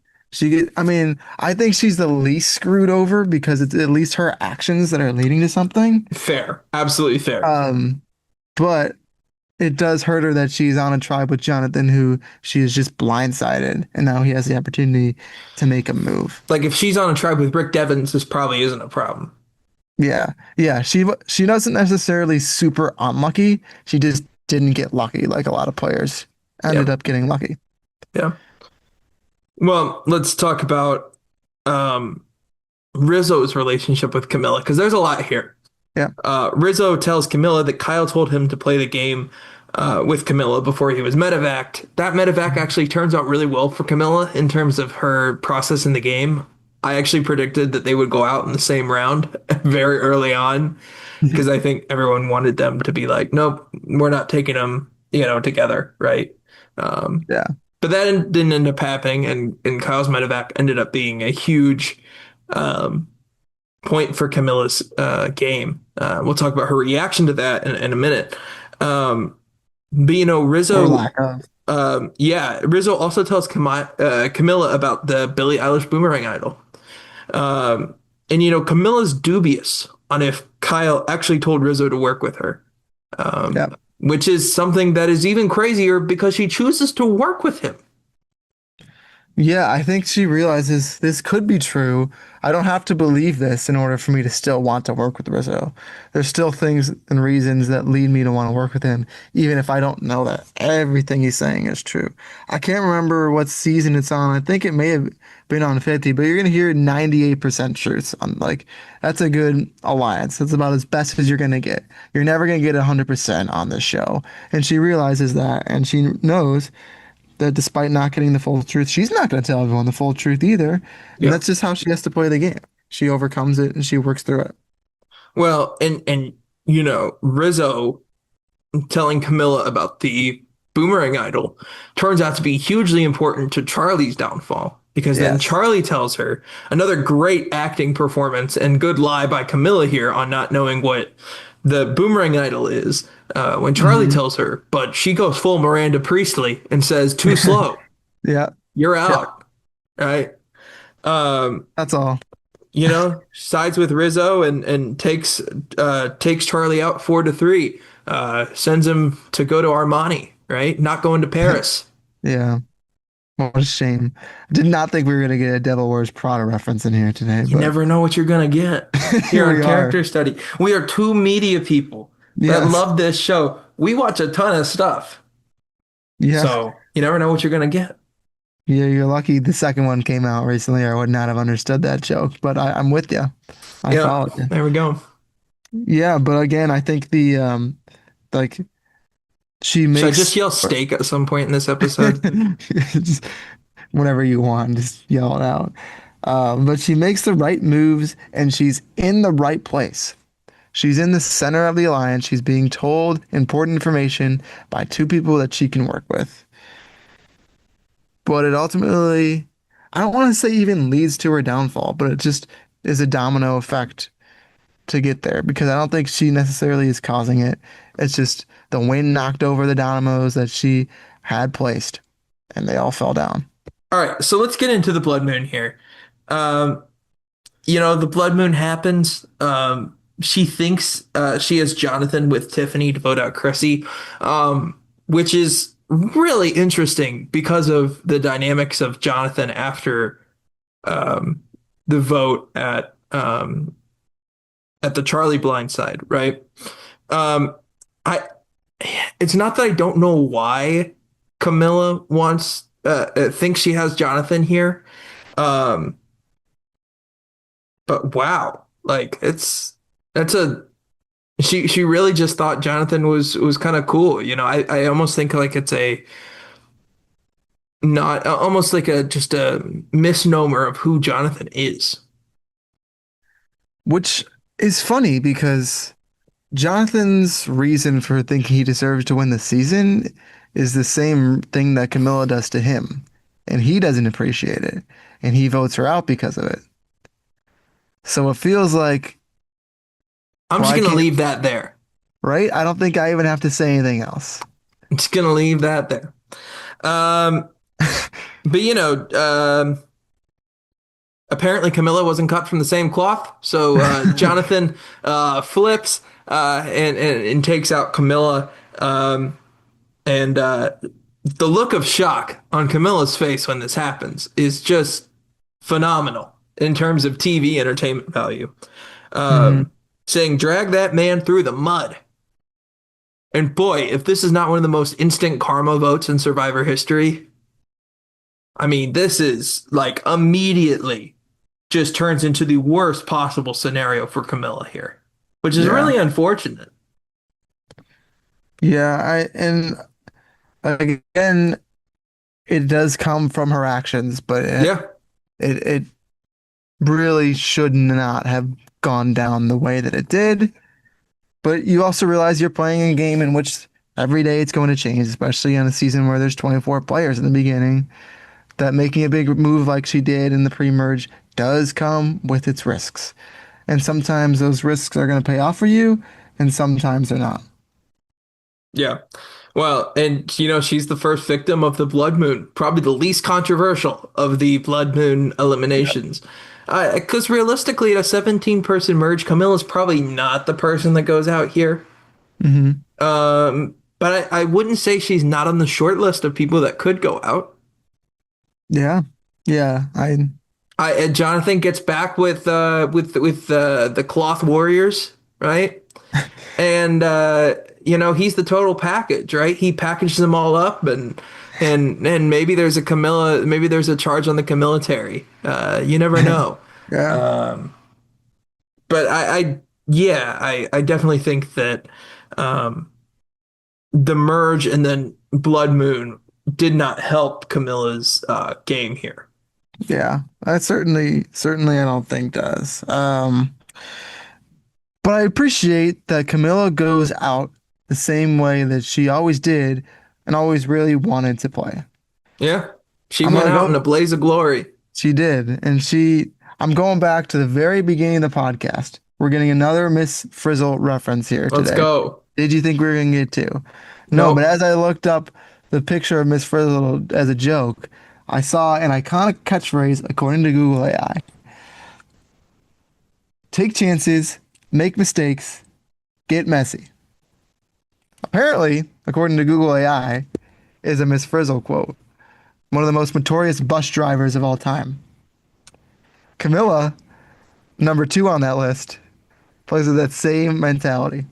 [SPEAKER 2] I mean, I think she's the least screwed over because it's at least her actions that are leading to something.
[SPEAKER 1] Fair, absolutely fair.
[SPEAKER 2] Um, but it does hurt her that she's on a tribe with Jonathan, who she is just blindsided, and now he has the opportunity to make a move.
[SPEAKER 1] Like if she's on a tribe with Rick Devens, this probably isn't a problem.
[SPEAKER 2] Yeah, yeah. She doesn't necessarily super unlucky. She just didn't get lucky like a lot of players ended
[SPEAKER 1] Yeah,
[SPEAKER 2] up getting lucky.
[SPEAKER 1] yeah. Well, let's talk about um, Rizzo's relationship with Camilla because there's a lot here.
[SPEAKER 2] Yeah,
[SPEAKER 1] Rizzo tells Camilla that Kyle told him to play the game with Camilla before he was medevaced. That medevac actually turns out really well for Camilla in terms of her process in the game. I actually predicted that they would go out in the same round very early on because I think everyone wanted them to be like, nope, we're not taking them, together, right? Um,
[SPEAKER 2] yeah,
[SPEAKER 1] but that didn't end up happening, and Kyle's medevac ended up being a huge um, point for Camilla's game. We'll talk about her reaction to that in a minute. Um, but
[SPEAKER 2] or
[SPEAKER 1] Rizzo,
[SPEAKER 2] lack of.
[SPEAKER 1] yeah, Rizzo also tells Camilla about the Billie Eilish boomerang idol. Um, and Camilla's dubious on if Kyle actually told Rizzo to work with her,
[SPEAKER 2] Yeah.
[SPEAKER 1] which is something that is even crazier because she chooses to work with him.
[SPEAKER 2] Yeah, I think she realizes this could be true. I don't have to believe this in order for me to still want to work with Rizzo. There's still things and reasons that lead me to want to work with him, even if I don't know that everything he's saying is true. I can't remember what season it's on. I think it may have been on 50, but you're gonna hear 98% truths on like that's a good alliance. That's about as best as you're gonna get. You're never gonna get 100% on this show. And she realizes that, and she knows that despite not getting the full truth, she's not going to tell everyone the full truth either. And
[SPEAKER 1] Yeah.
[SPEAKER 2] that's just how she has to play the game. She overcomes it and she works through it.
[SPEAKER 1] Well, and Rizzo telling Camilla about the boomerang idol turns out to be hugely important to Charlie's downfall because then
[SPEAKER 2] Yes.
[SPEAKER 1] Charlie tells her another great acting performance and good lie by Camilla here on not knowing what the boomerang idol is when Charlie
[SPEAKER 2] Hmm.
[SPEAKER 1] tells her, but she goes full Miranda Priestley and says, too slow,
[SPEAKER 2] Yeah.
[SPEAKER 1] you're
[SPEAKER 2] Yeah.
[SPEAKER 1] out, right? Um,
[SPEAKER 2] That's all.
[SPEAKER 1] sides with Rizzo and takes Charlie out 4-3. Sends him to go to Armani, right? Not going to Paris.
[SPEAKER 2] Yeah. What a shame. Did not think we were going to get a Devil Wears Prada reference in here today,
[SPEAKER 1] You
[SPEAKER 2] but
[SPEAKER 1] never know what you're gonna get here
[SPEAKER 2] here
[SPEAKER 1] on
[SPEAKER 2] we are.
[SPEAKER 1] Character Study. We are two media people that
[SPEAKER 2] Yes.
[SPEAKER 1] love this show. We watch a ton of stuff,
[SPEAKER 2] Yeah.
[SPEAKER 1] so you never know what you're gonna get.
[SPEAKER 2] Yeah. You're lucky the second one came out recently, or I would not have understood that joke, but I'm with you. I
[SPEAKER 1] Yeah,
[SPEAKER 2] followed you.
[SPEAKER 1] there we go.
[SPEAKER 2] Yeah. But again, I think like she
[SPEAKER 1] Should I just
[SPEAKER 2] makes
[SPEAKER 1] yell steak at some point in this episode?
[SPEAKER 2] just whatever you want, just yell it out. But she makes the right moves and she's in the right place. She's in the center of the alliance. She's being told important information by two people that she can work with. But it ultimately, I don't want to say even leads to her downfall, but it just is a domino effect to get there because I don't think she necessarily is causing it. It's just the wind knocked over the dominoes that she had placed and they all fell down.
[SPEAKER 1] All right, so let's get into the blood moon here. Um, the blood moon happens. She thinks she has Jonathan with Tiffany to vote out Chrissy, which is really interesting because of the dynamics of Jonathan after um, the vote at the Charlie blind side, right? Um, I it's not that I don't know why Camilla wants thinks she has Jonathan here. Um, but wow, like That's a she really just thought Jonathan was kind of cool. I almost think like it's a not almost like a just a misnomer of who Jonathan is.
[SPEAKER 2] Which is funny because Jonathan's reason for thinking he deserves to win the season is the same thing that Camilla does to him, and he doesn't appreciate it, and he votes her out because of it. So it feels like,
[SPEAKER 1] I'm
[SPEAKER 2] well,
[SPEAKER 1] just
[SPEAKER 2] I
[SPEAKER 1] gonna
[SPEAKER 2] can't,
[SPEAKER 1] leave that there.
[SPEAKER 2] right? I don't think I even have to say anything else.
[SPEAKER 1] I'm just gonna leave that there. Um, but apparently Camilla wasn't cut from the same cloth. So Jonathan flips and takes out Camilla. And the look of shock on Camilla's face when this happens is just phenomenal in terms of TV entertainment value.
[SPEAKER 2] Hmm.
[SPEAKER 1] Um, saying, drag that man through the mud. And boy, if this is not one of the most instant karma votes in Survivor history, I mean, this is like immediately just turns into the worst possible scenario for Camilla here, which is
[SPEAKER 2] Yeah.
[SPEAKER 1] really unfortunate.
[SPEAKER 2] Yeah, and again, it does come from her actions, but
[SPEAKER 1] Yeah,
[SPEAKER 2] it really should not have gone down the way that it did. But you also realize you're playing a game in which every day it's going to change, especially on a season where there's 24 players in the beginning. That making a big move like she did in the pre-merge does come with its risks. And sometimes those risks are going to pay off for you, and sometimes they're not.
[SPEAKER 1] yeah. Well, and she's the first victim of the Blood Moon, probably the least controversial of the Blood Moon
[SPEAKER 2] Yeah.
[SPEAKER 1] eliminations. Because realistically, at a 17-person merge, Camilla's probably not the person that goes out here.
[SPEAKER 2] Hmm.
[SPEAKER 1] But I wouldn't say she's not on the short list of people that could go out.
[SPEAKER 2] Yeah. Yeah.
[SPEAKER 1] Jonathan gets back with the Cloth Warriors, right? And he's the total package, right? He packages them all up, and maybe there's a Kamilla, maybe there's a charge on the Kamillitary. You never know.
[SPEAKER 2] Yeah.
[SPEAKER 1] But yeah, I definitely think that um, the merge and then Blood Moon did not help Camilla's game here.
[SPEAKER 2] Yeah. That certainly I don't think does. But I appreciate that Camilla goes out the same way that she always did and always really wanted to play.
[SPEAKER 1] Yeah, she
[SPEAKER 2] I'm
[SPEAKER 1] went
[SPEAKER 2] gonna
[SPEAKER 1] out in a
[SPEAKER 2] go.
[SPEAKER 1] blaze of glory.
[SPEAKER 2] She did. I'm going back to the very beginning of the podcast. We're getting another Miss Frizzle reference here
[SPEAKER 1] Let's
[SPEAKER 2] today.
[SPEAKER 1] go.
[SPEAKER 2] Did you think we were going to get two? No, but
[SPEAKER 1] Nope.
[SPEAKER 2] as I looked up the picture of Miss Frizzle as a joke, I saw an iconic catchphrase according to Google AI. Take chances, make mistakes, get messy. Apparently, according to Google AI, is a Miss Frizzle quote. One of the most notorious bus drivers of all time. Camilla, number two on that list, plays with that same mentality.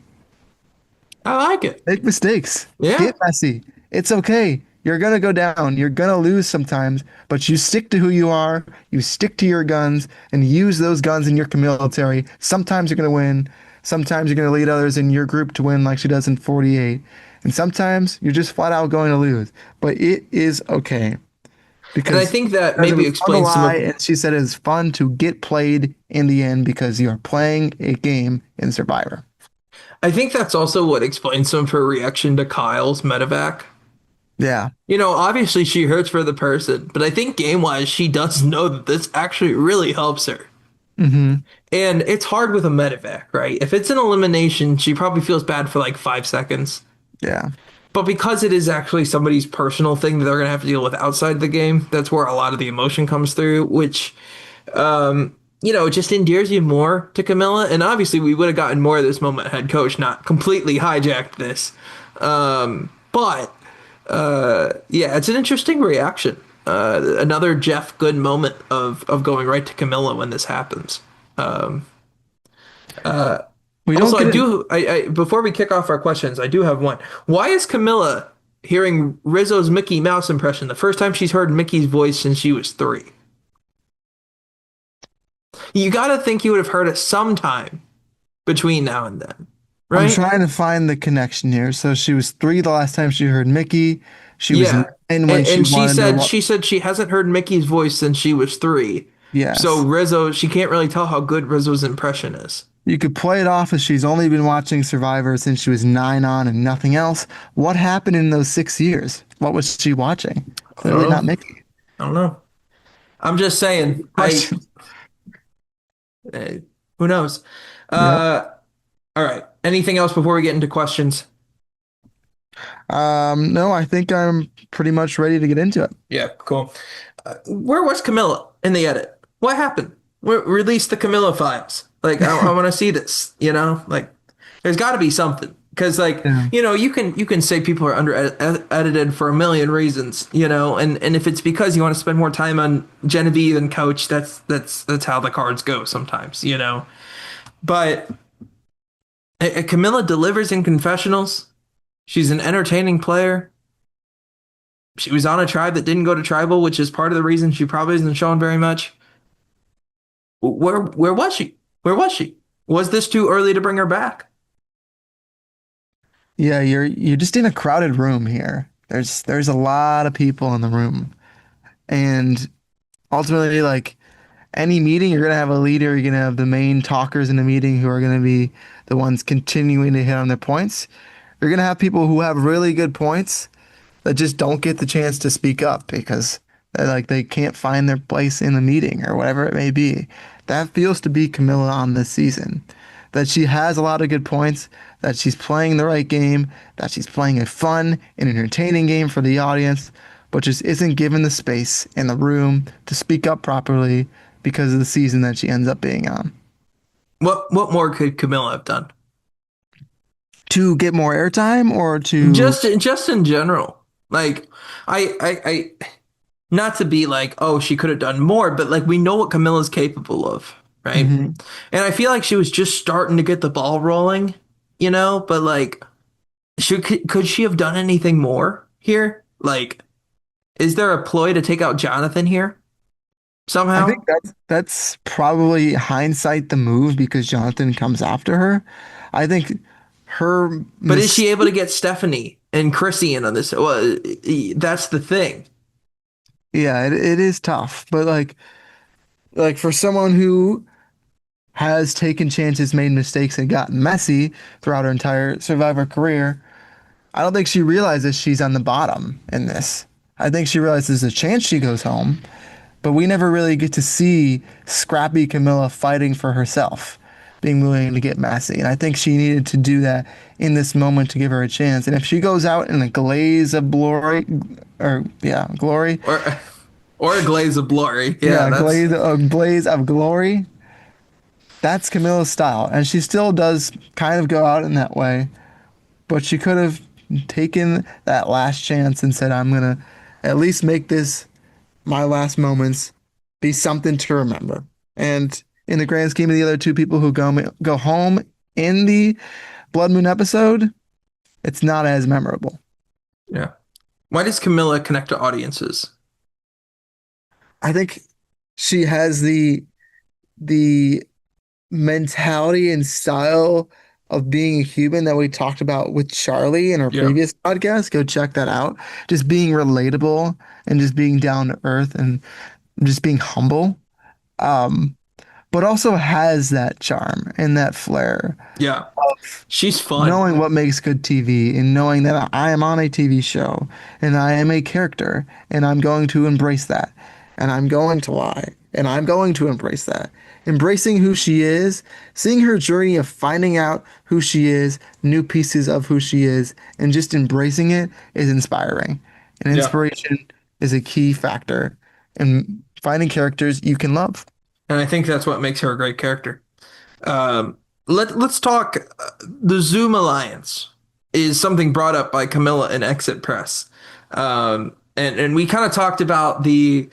[SPEAKER 1] I like it.
[SPEAKER 2] Make mistakes.
[SPEAKER 1] Yeah.
[SPEAKER 2] Get messy. It's okay. You're gonna go down. You're gonna lose sometimes, but you stick to who you are. You stick to your guns and use those guns in your military. Sometimes you're gonna win. Sometimes you're gonna lead others in your group to win, like she does in 48. And sometimes you're just flat out going to lose. But it is okay
[SPEAKER 1] And I
[SPEAKER 2] because
[SPEAKER 1] think that
[SPEAKER 2] it
[SPEAKER 1] maybe
[SPEAKER 2] was fun to
[SPEAKER 1] explains some
[SPEAKER 2] lie,
[SPEAKER 1] of
[SPEAKER 2] and she said it is fun to get played in the end because you are playing a game in Survivor.
[SPEAKER 1] I think that's also what explains some of her reaction to Kyle's medevac.
[SPEAKER 2] Yeah.
[SPEAKER 1] Obviously she hurts for the person, but I think game-wise she does know that this actually really helps her.
[SPEAKER 2] Hmm.
[SPEAKER 1] And it's hard with a medevac, right? If it's an elimination, she probably feels bad for like 5 seconds.
[SPEAKER 2] Yeah.
[SPEAKER 1] But because it is actually somebody's personal thing that they're gonna have to deal with outside the game, that's where a lot of the emotion comes through, which it just endears you more to Kamilla. And obviously, we would have gotten more of this moment had Coach not completely hijacked this. But yeah, it's an interesting reaction. Another Jeff Good moment of going right to Kamilla when this happens.
[SPEAKER 2] We don't
[SPEAKER 1] Also, I
[SPEAKER 2] get it.
[SPEAKER 1] do. Before we kick off our questions, I do have one. Why is Kamilla hearing Rizzo's Mickey Mouse impression the first time she's heard Mickey's voice since she was 3? You got to think you would have heard it sometime between now and then,
[SPEAKER 2] I'm
[SPEAKER 1] right?
[SPEAKER 2] trying to find the connection here. So she was 3 the last time she heard Mickey. She was
[SPEAKER 1] Yeah.
[SPEAKER 2] 9 when she
[SPEAKER 1] And
[SPEAKER 2] wanted to.
[SPEAKER 1] she said she hasn't heard Mickey's voice since she was 3. So
[SPEAKER 2] Yes.
[SPEAKER 1] Rizzo, she can't really tell how good Rizzo's impression is.
[SPEAKER 2] You could play it off as she's only been watching Survivor since she was 9 on and nothing else. What happened in those 6 years? What was she watching?
[SPEAKER 1] I don't
[SPEAKER 2] Clearly not
[SPEAKER 1] know.
[SPEAKER 2] Mickey.
[SPEAKER 1] I don't know. I'm just saying.
[SPEAKER 2] Question.
[SPEAKER 1] Uh, who knows?
[SPEAKER 2] Yep.
[SPEAKER 1] Uh, all right. Anything else before we get into questions?
[SPEAKER 2] No, I think I'm pretty much ready to get into it.
[SPEAKER 1] Yeah, cool. Where was Kamilla in the edit? What happened? Release the Kamilla files. Like, I want to see this. Like, there's got to be something. Because, like,
[SPEAKER 2] Yeah.
[SPEAKER 1] you can say people are under edited for a million reasons, and if it's because you want to spend more time on Genevieve and Coach, that's how the cards go sometimes. But Kamilla delivers in confessionals. She's an entertaining player. She was on a tribe that didn't go to tribal, which is part of the reason she probably isn't shown very much. Where was she? Where was she? Was this too early to bring her back?
[SPEAKER 2] Yeah, you're just in a crowded room here. There's a lot of people in the room. And ultimately, like any meeting, you're gonna have a leader, you're gonna have the main talkers in the meeting who are gonna be the ones continuing to hit on their points. You're gonna have people who have really good points that just don't get the chance to speak up because they can't find their place in the meeting or whatever it may be. That feels to be Kamilla on this season. That she has a lot of good points, that she's playing the right game, that she's playing a fun and entertaining game for the audience, but just isn't given the space in the room to speak up properly because of the season that she ends up being on.
[SPEAKER 1] What more could Camilla have done?
[SPEAKER 2] To get more airtime or to.
[SPEAKER 1] Just in general. Like I not to be like, oh, she could have done more, but like we know what Camilla's capable of, right?
[SPEAKER 2] Mhm.
[SPEAKER 1] And I feel like she was just starting to get the ball rolling, but like could she have done anything more here? Like, is there a ploy to take out Jonathan here
[SPEAKER 2] I think
[SPEAKER 1] somehow?
[SPEAKER 2] that's probably hindsight the move because Jonathan comes after her. I think her
[SPEAKER 1] But is
[SPEAKER 2] mis
[SPEAKER 1] she able to get Stephanie and Chrissy in on this? Well, that's the thing.
[SPEAKER 2] yeah, it is tough, but like for someone who has taken chances, made mistakes, and gotten messy throughout her entire Survivor career, I don't think she realizes she's on the bottom in this. I think she realizes there's a chance she goes home, but we never really get to see scrappy Camilla fighting for herself, being willing to get messy. And I think she needed to do that in this moment to give her a chance. And if she goes out in a glaze of glory, or yeah, glory,
[SPEAKER 1] Or or a glaze of glory. Yeah,
[SPEAKER 2] yeah,
[SPEAKER 1] that's
[SPEAKER 2] a blaze of glory, that's Camilla's style. And she still does kind of go out in that way, but she could have taken that last chance and said, I'm going to at least make this my last moments be something to remember. And in the grand scheme of the other two people who go home in the Blood Moon episode, it's not as memorable.
[SPEAKER 1] yeah. Why does Camilla connect to audiences?
[SPEAKER 2] I think she has the mentality and style of being a human that we talked about with Charlie in our
[SPEAKER 1] Yeah.
[SPEAKER 2] previous podcast. Go check that out. Just being relatable and just being down to earth and just being humble. Um, but also has that charm and that flair
[SPEAKER 1] Yeah.
[SPEAKER 2] of
[SPEAKER 1] She's fun.
[SPEAKER 2] knowing what makes good TV and knowing that I am on a TV show and I am a character and I'm going to embrace that and I'm going to lie and I'm going to embrace that. Embracing who she is, seeing her journey of finding out who she is, new pieces of who she is, and just embracing it is inspiring. And
[SPEAKER 1] Yeah.
[SPEAKER 2] inspiration is a key factor in finding characters you can love.
[SPEAKER 1] And I think that's what makes her a great character. Let's talk. The Zoom Alliance is something brought up by Camilla in Exit Press, and we kind of talked about the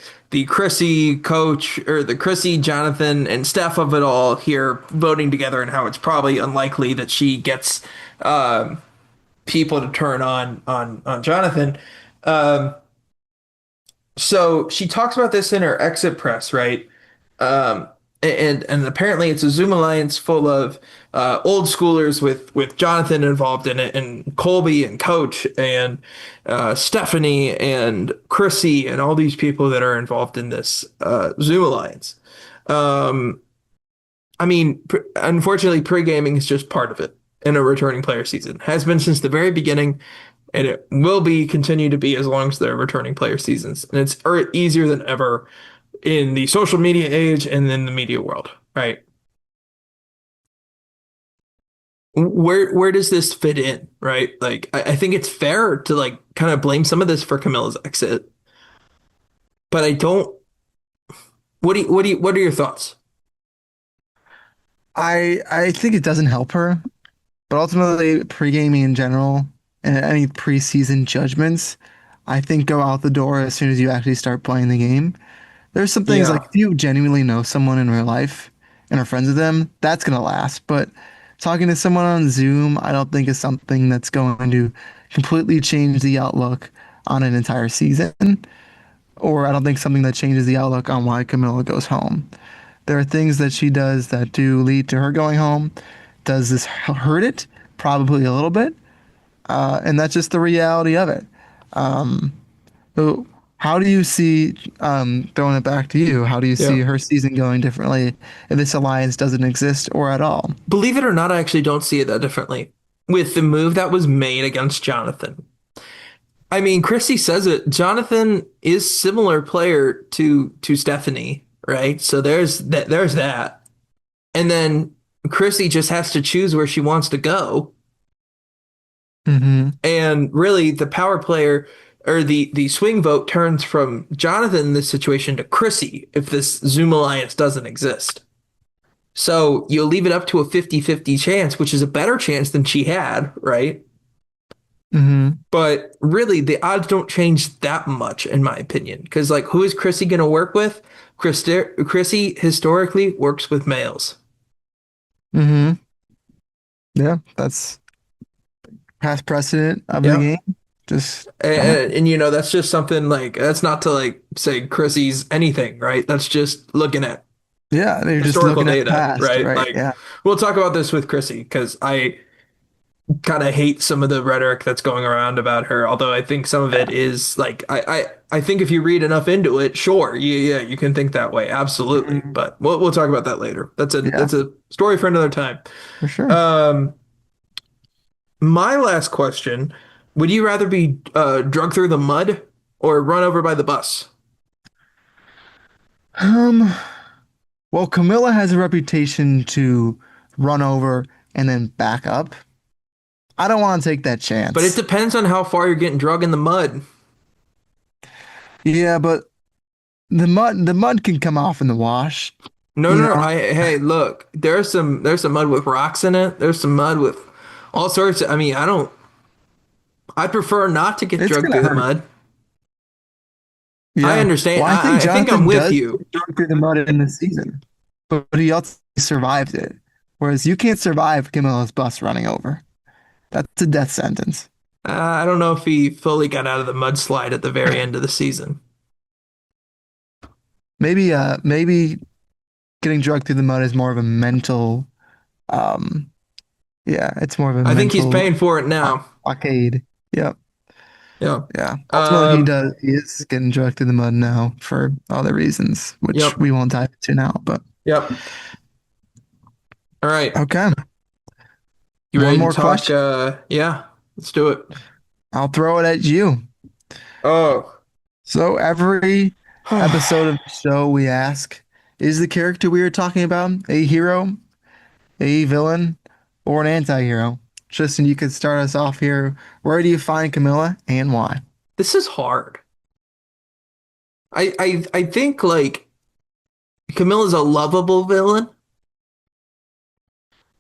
[SPEAKER 1] Chrissy coach or the Chrissy Jonathan and Steph of it all here voting together and how it's probably unlikely that she gets people to turn on Jonathan. Um, so she talks about this in her Exit Press, right? Um, and apparently it's a Zoom alliance full of old schoolers with Jonathan involved in it, and Colby and Coach and Stephanie and Chrissy and all these people that are involved in this Zoom alliance. Um, I mean, unfortunately, pre-gaming is just part of it in a returning player season. Has been since the very beginning, and it will be continue to be as long as there are returning player seasons. And it's easier than ever in the social media age and in the media world, right? Where does this fit in, right? Like, I think it's fair to like kind of blame some of this for Camilla's exit, but I don't. What are your thoughts?
[SPEAKER 2] I think it doesn't help her, but ultimately pre-gaming in general and any preseason judgments, I think go out the door as soon as you actually start playing the game. There's some things like
[SPEAKER 1] Yeah,
[SPEAKER 2] if you genuinely know someone in real life and are friends with them, that's gonna last. But talking to someone on Zoom, I don't think is something that's going to completely change the outlook on an entire season, or I don't think something that changes the outlook on why Camilla goes home. There are things that she does that do lead to her going home. Does this hurt it? Probably a little bit, and that's just the reality of it. So how do you see, throwing it back to you, how do you
[SPEAKER 1] yeah.
[SPEAKER 2] see her season going differently if this alliance doesn't exist or at all?
[SPEAKER 1] Believe it or not, I actually don't see it that differently. With the move that was made against Jonathan, I mean, Chrissy says it. Jonathan is similar player to Stephanie, right? So there's that. And then Chrissy just has to choose where she wants to go.
[SPEAKER 2] Mm-hmm.
[SPEAKER 1] And really the power player or the swing vote turns from Jonathan in this situation to Chrissy if this Zoom alliance doesn't exist. So you'll leave it up to a 50-50 chance, which is a better chance than she had, right?
[SPEAKER 2] Mm-hmm.
[SPEAKER 1] But really, the odds don't change that much, in my opinion. Because, like, who is Chrissy going to work with? Chrissy historically works with males.
[SPEAKER 2] Mm-hmm. Yeah, that's past precedent of the
[SPEAKER 1] Yeah.
[SPEAKER 2] game. Just from it.
[SPEAKER 1] And, that's just something like, that's not to, like, say Chrissy's anything, right? That's just looking at
[SPEAKER 2] Yeah, they're just
[SPEAKER 1] historical
[SPEAKER 2] looking at the
[SPEAKER 1] data,
[SPEAKER 2] past,
[SPEAKER 1] right?
[SPEAKER 2] right?
[SPEAKER 1] Like,
[SPEAKER 2] Yeah.
[SPEAKER 1] we'll talk about this with Chrissy because I kind of hate some of the rhetoric that's going around about her. Although I think some of it is like I think if you read enough into it, sure, yeah, you can think that way, absolutely.
[SPEAKER 2] Mhm.
[SPEAKER 1] But we'll talk about that later.
[SPEAKER 2] Yeah,
[SPEAKER 1] That's a story for another time.
[SPEAKER 2] for sure.
[SPEAKER 1] Um, my last question: would you rather be drugged through the mud or run over by the bus?
[SPEAKER 2] Um, well, Camilla has a reputation to run over and then back up. I don't want to take that
[SPEAKER 1] But it
[SPEAKER 2] chance.
[SPEAKER 1] depends on how far you're getting drugged in the mud.
[SPEAKER 2] Yeah, but the mud can come off in the wash,
[SPEAKER 1] No,
[SPEAKER 2] you
[SPEAKER 1] no, no.
[SPEAKER 2] know.
[SPEAKER 1] Hey, look, there's some mud with rocks in it. There's some mud with all sorts of, I mean, I prefer not to get
[SPEAKER 2] It's
[SPEAKER 1] drugged
[SPEAKER 2] gonna
[SPEAKER 1] through the
[SPEAKER 2] hurt.
[SPEAKER 1] mud. I
[SPEAKER 2] Yeah.
[SPEAKER 1] understand.
[SPEAKER 2] Well, I think
[SPEAKER 1] I think I'm
[SPEAKER 2] Jonathan
[SPEAKER 1] with
[SPEAKER 2] does
[SPEAKER 1] you.
[SPEAKER 2] get through the mud in the season, but he also survived it. Whereas you can't survive Camilla's bus running over. That's a death sentence.
[SPEAKER 1] I don't know if he fully got out of the mudslide at the very end of the season.
[SPEAKER 2] Maybe getting drugged through the mud is more of a mental, um, yeah, it's more of a
[SPEAKER 1] I think he's
[SPEAKER 2] mental
[SPEAKER 1] paying for it now.
[SPEAKER 2] blockade. Yep.
[SPEAKER 1] Yeah.
[SPEAKER 2] Yeah. Ultimately,
[SPEAKER 1] Um,
[SPEAKER 2] he is getting drugged through the mud now for other reasons, which
[SPEAKER 1] yep.
[SPEAKER 2] we won't dive into now. But
[SPEAKER 1] Yep. All right.
[SPEAKER 2] okay,
[SPEAKER 1] You
[SPEAKER 2] one
[SPEAKER 1] ready to
[SPEAKER 2] more
[SPEAKER 1] talk?
[SPEAKER 2] question.
[SPEAKER 1] Yeah, let's do it.
[SPEAKER 2] I'll throw it at you.
[SPEAKER 1] Oh.
[SPEAKER 2] So every episode of the show, we ask, is the character we are talking about a hero, a villain, or an anti-hero? Tristan, you could start us off here. Where do you find Camilla and why?
[SPEAKER 1] This is hard. I think like Camilla's a lovable villain.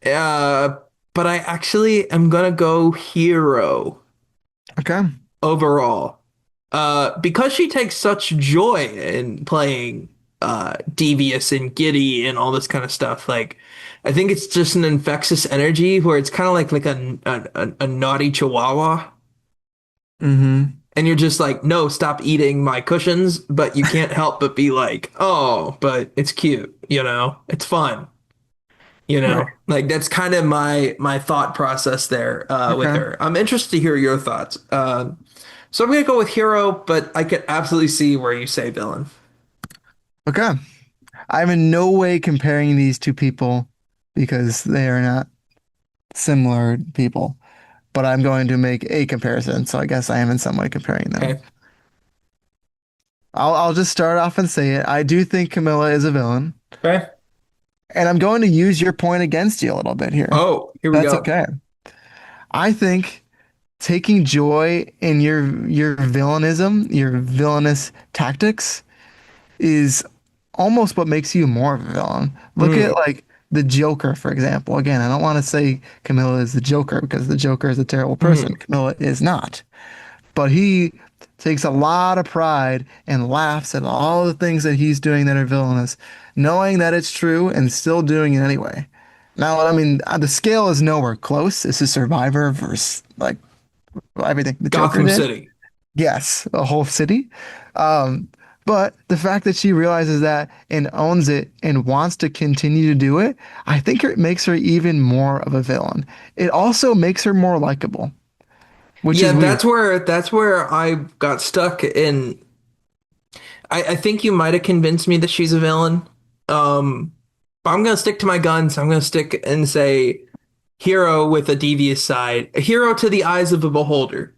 [SPEAKER 1] Uh, but I actually am gonna go hero
[SPEAKER 2] Okay.
[SPEAKER 1] overall. Because she takes such joy in playing devious and giddy and all this kind of stuff. Like, I think it's just an infectious energy where it's kind of like a naughty chihuahua.
[SPEAKER 2] Mm-hmm.
[SPEAKER 1] and you're just like, no, stop eating my cushions, but you can't help but be like, oh, but it's cute, it's fun,
[SPEAKER 2] Right.
[SPEAKER 1] like that's kind of my thought process there with
[SPEAKER 2] Okay.
[SPEAKER 1] her. I'm interested to hear your thoughts. So I'm gonna go with hero, but I could absolutely see where you say villain.
[SPEAKER 2] Okay. I'm in no way comparing these two people because they are not similar people, but I'm going to make a comparison. So I guess I am in some way comparing them.
[SPEAKER 1] Okay.
[SPEAKER 2] I'll just start off and say it. I do think Camilla is a villain,
[SPEAKER 1] Okay.
[SPEAKER 2] and I'm going to use your point against you a little bit here.
[SPEAKER 1] Oh, here we
[SPEAKER 2] That's
[SPEAKER 1] go.
[SPEAKER 2] okay. I think taking joy in your villainism, your villainous tactics is almost what makes you more of a villain. Look at
[SPEAKER 1] Mm,
[SPEAKER 2] like the Joker, for example. Again, I don't want to say Camilla is the Joker because the Joker is a terrible person.
[SPEAKER 1] mm.
[SPEAKER 2] Camilla is not. But he takes a lot of pride and laughs at all the things that he's doing that are villainous, knowing that it's true and still doing it anyway. Now, I mean, the scale is nowhere close. This is Survivor versus like everything the Joker
[SPEAKER 1] Gotham
[SPEAKER 2] did.
[SPEAKER 1] City.
[SPEAKER 2] Yes, a whole city. Um, but the fact that she realizes that and owns it and wants to continue to do it, I think it makes her even more of a villain. It also makes her more likable, which
[SPEAKER 1] Yeah,
[SPEAKER 2] is weird.
[SPEAKER 1] that's where I got stuck in. I think you might have convinced me that she's a villain. But I'm gonna stick to my guns. I'm gonna stick and say hero with a devious side. A hero to the eyes of a beholder.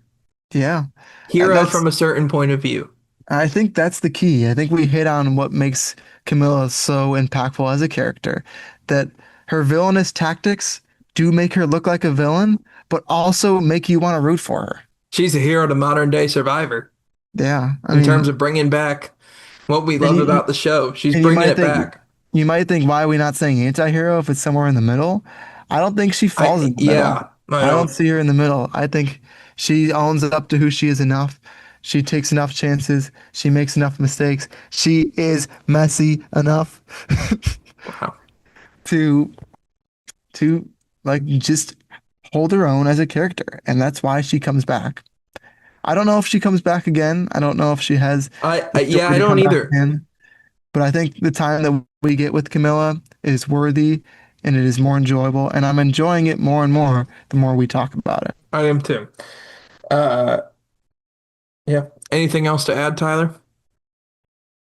[SPEAKER 2] Yeah.
[SPEAKER 1] Hero
[SPEAKER 2] That's
[SPEAKER 1] from a certain point of view.
[SPEAKER 2] I think that's the key. I think we hit on what makes Camilla so impactful as a character, that her villainous tactics do make her look like a villain, but also make you want to root for her.
[SPEAKER 1] She's a hero to modern day Survivor
[SPEAKER 2] Yeah. I
[SPEAKER 1] in terms
[SPEAKER 2] mean,
[SPEAKER 1] of bringing back what we
[SPEAKER 2] and
[SPEAKER 1] love about the show. She's
[SPEAKER 2] and you
[SPEAKER 1] bringing
[SPEAKER 2] might
[SPEAKER 1] it
[SPEAKER 2] think
[SPEAKER 1] back.
[SPEAKER 2] why are we not saying anti-hero if it's somewhere in the middle? I don't think she falls in the middle.
[SPEAKER 1] I
[SPEAKER 2] I don't
[SPEAKER 1] don't.
[SPEAKER 2] see her in the middle. I think she owns up to who she is enough. She takes enough chances. She makes enough mistakes. She is messy enough
[SPEAKER 1] Wow.
[SPEAKER 2] to to like just hold her own as a character, and that's why she comes back. I don't know if she comes back again. I don't know if she has the
[SPEAKER 1] Yeah,
[SPEAKER 2] story
[SPEAKER 1] I
[SPEAKER 2] to
[SPEAKER 1] don't
[SPEAKER 2] come back
[SPEAKER 1] either.
[SPEAKER 2] again. But I think the time that we get with Camilla is worthy and it is more enjoyable. And I'm enjoying it more and more the more we talk about it.
[SPEAKER 1] I am too. Uh, yeah. Anything else to add, Tyler?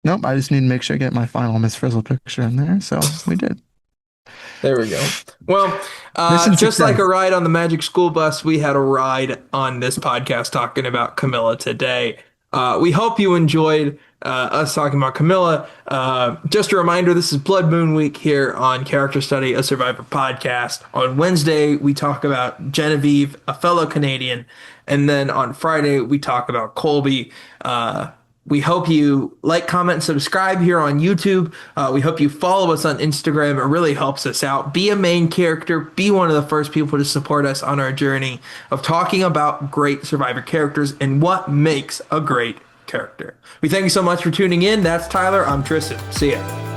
[SPEAKER 2] Nope, I just need to make sure I get my final Miss Frizzle picture in there. So we did.
[SPEAKER 1] There we go. Well,
[SPEAKER 2] Mission
[SPEAKER 1] just like a
[SPEAKER 2] success.
[SPEAKER 1] ride on the Magic School Bus, we had a ride on this podcast talking about Kamilla today. We hope you enjoyed us talking about Kamilla. Just a reminder, this is Blood Moon Week here on Character Study, a Survivor podcast. On Wednesday, we talk about Genevieve, a fellow Canadian. And then on Friday, we talk about Colby. We hope you like, comment, and subscribe here on YouTube. We hope you follow us on Instagram. It really helps us out. Be a main character. Be one of the first people to support us on our journey of talking about great Survivor characters and what makes a great character. We thank you so much for tuning in. That's Tyler. I'm Tristan. See ya.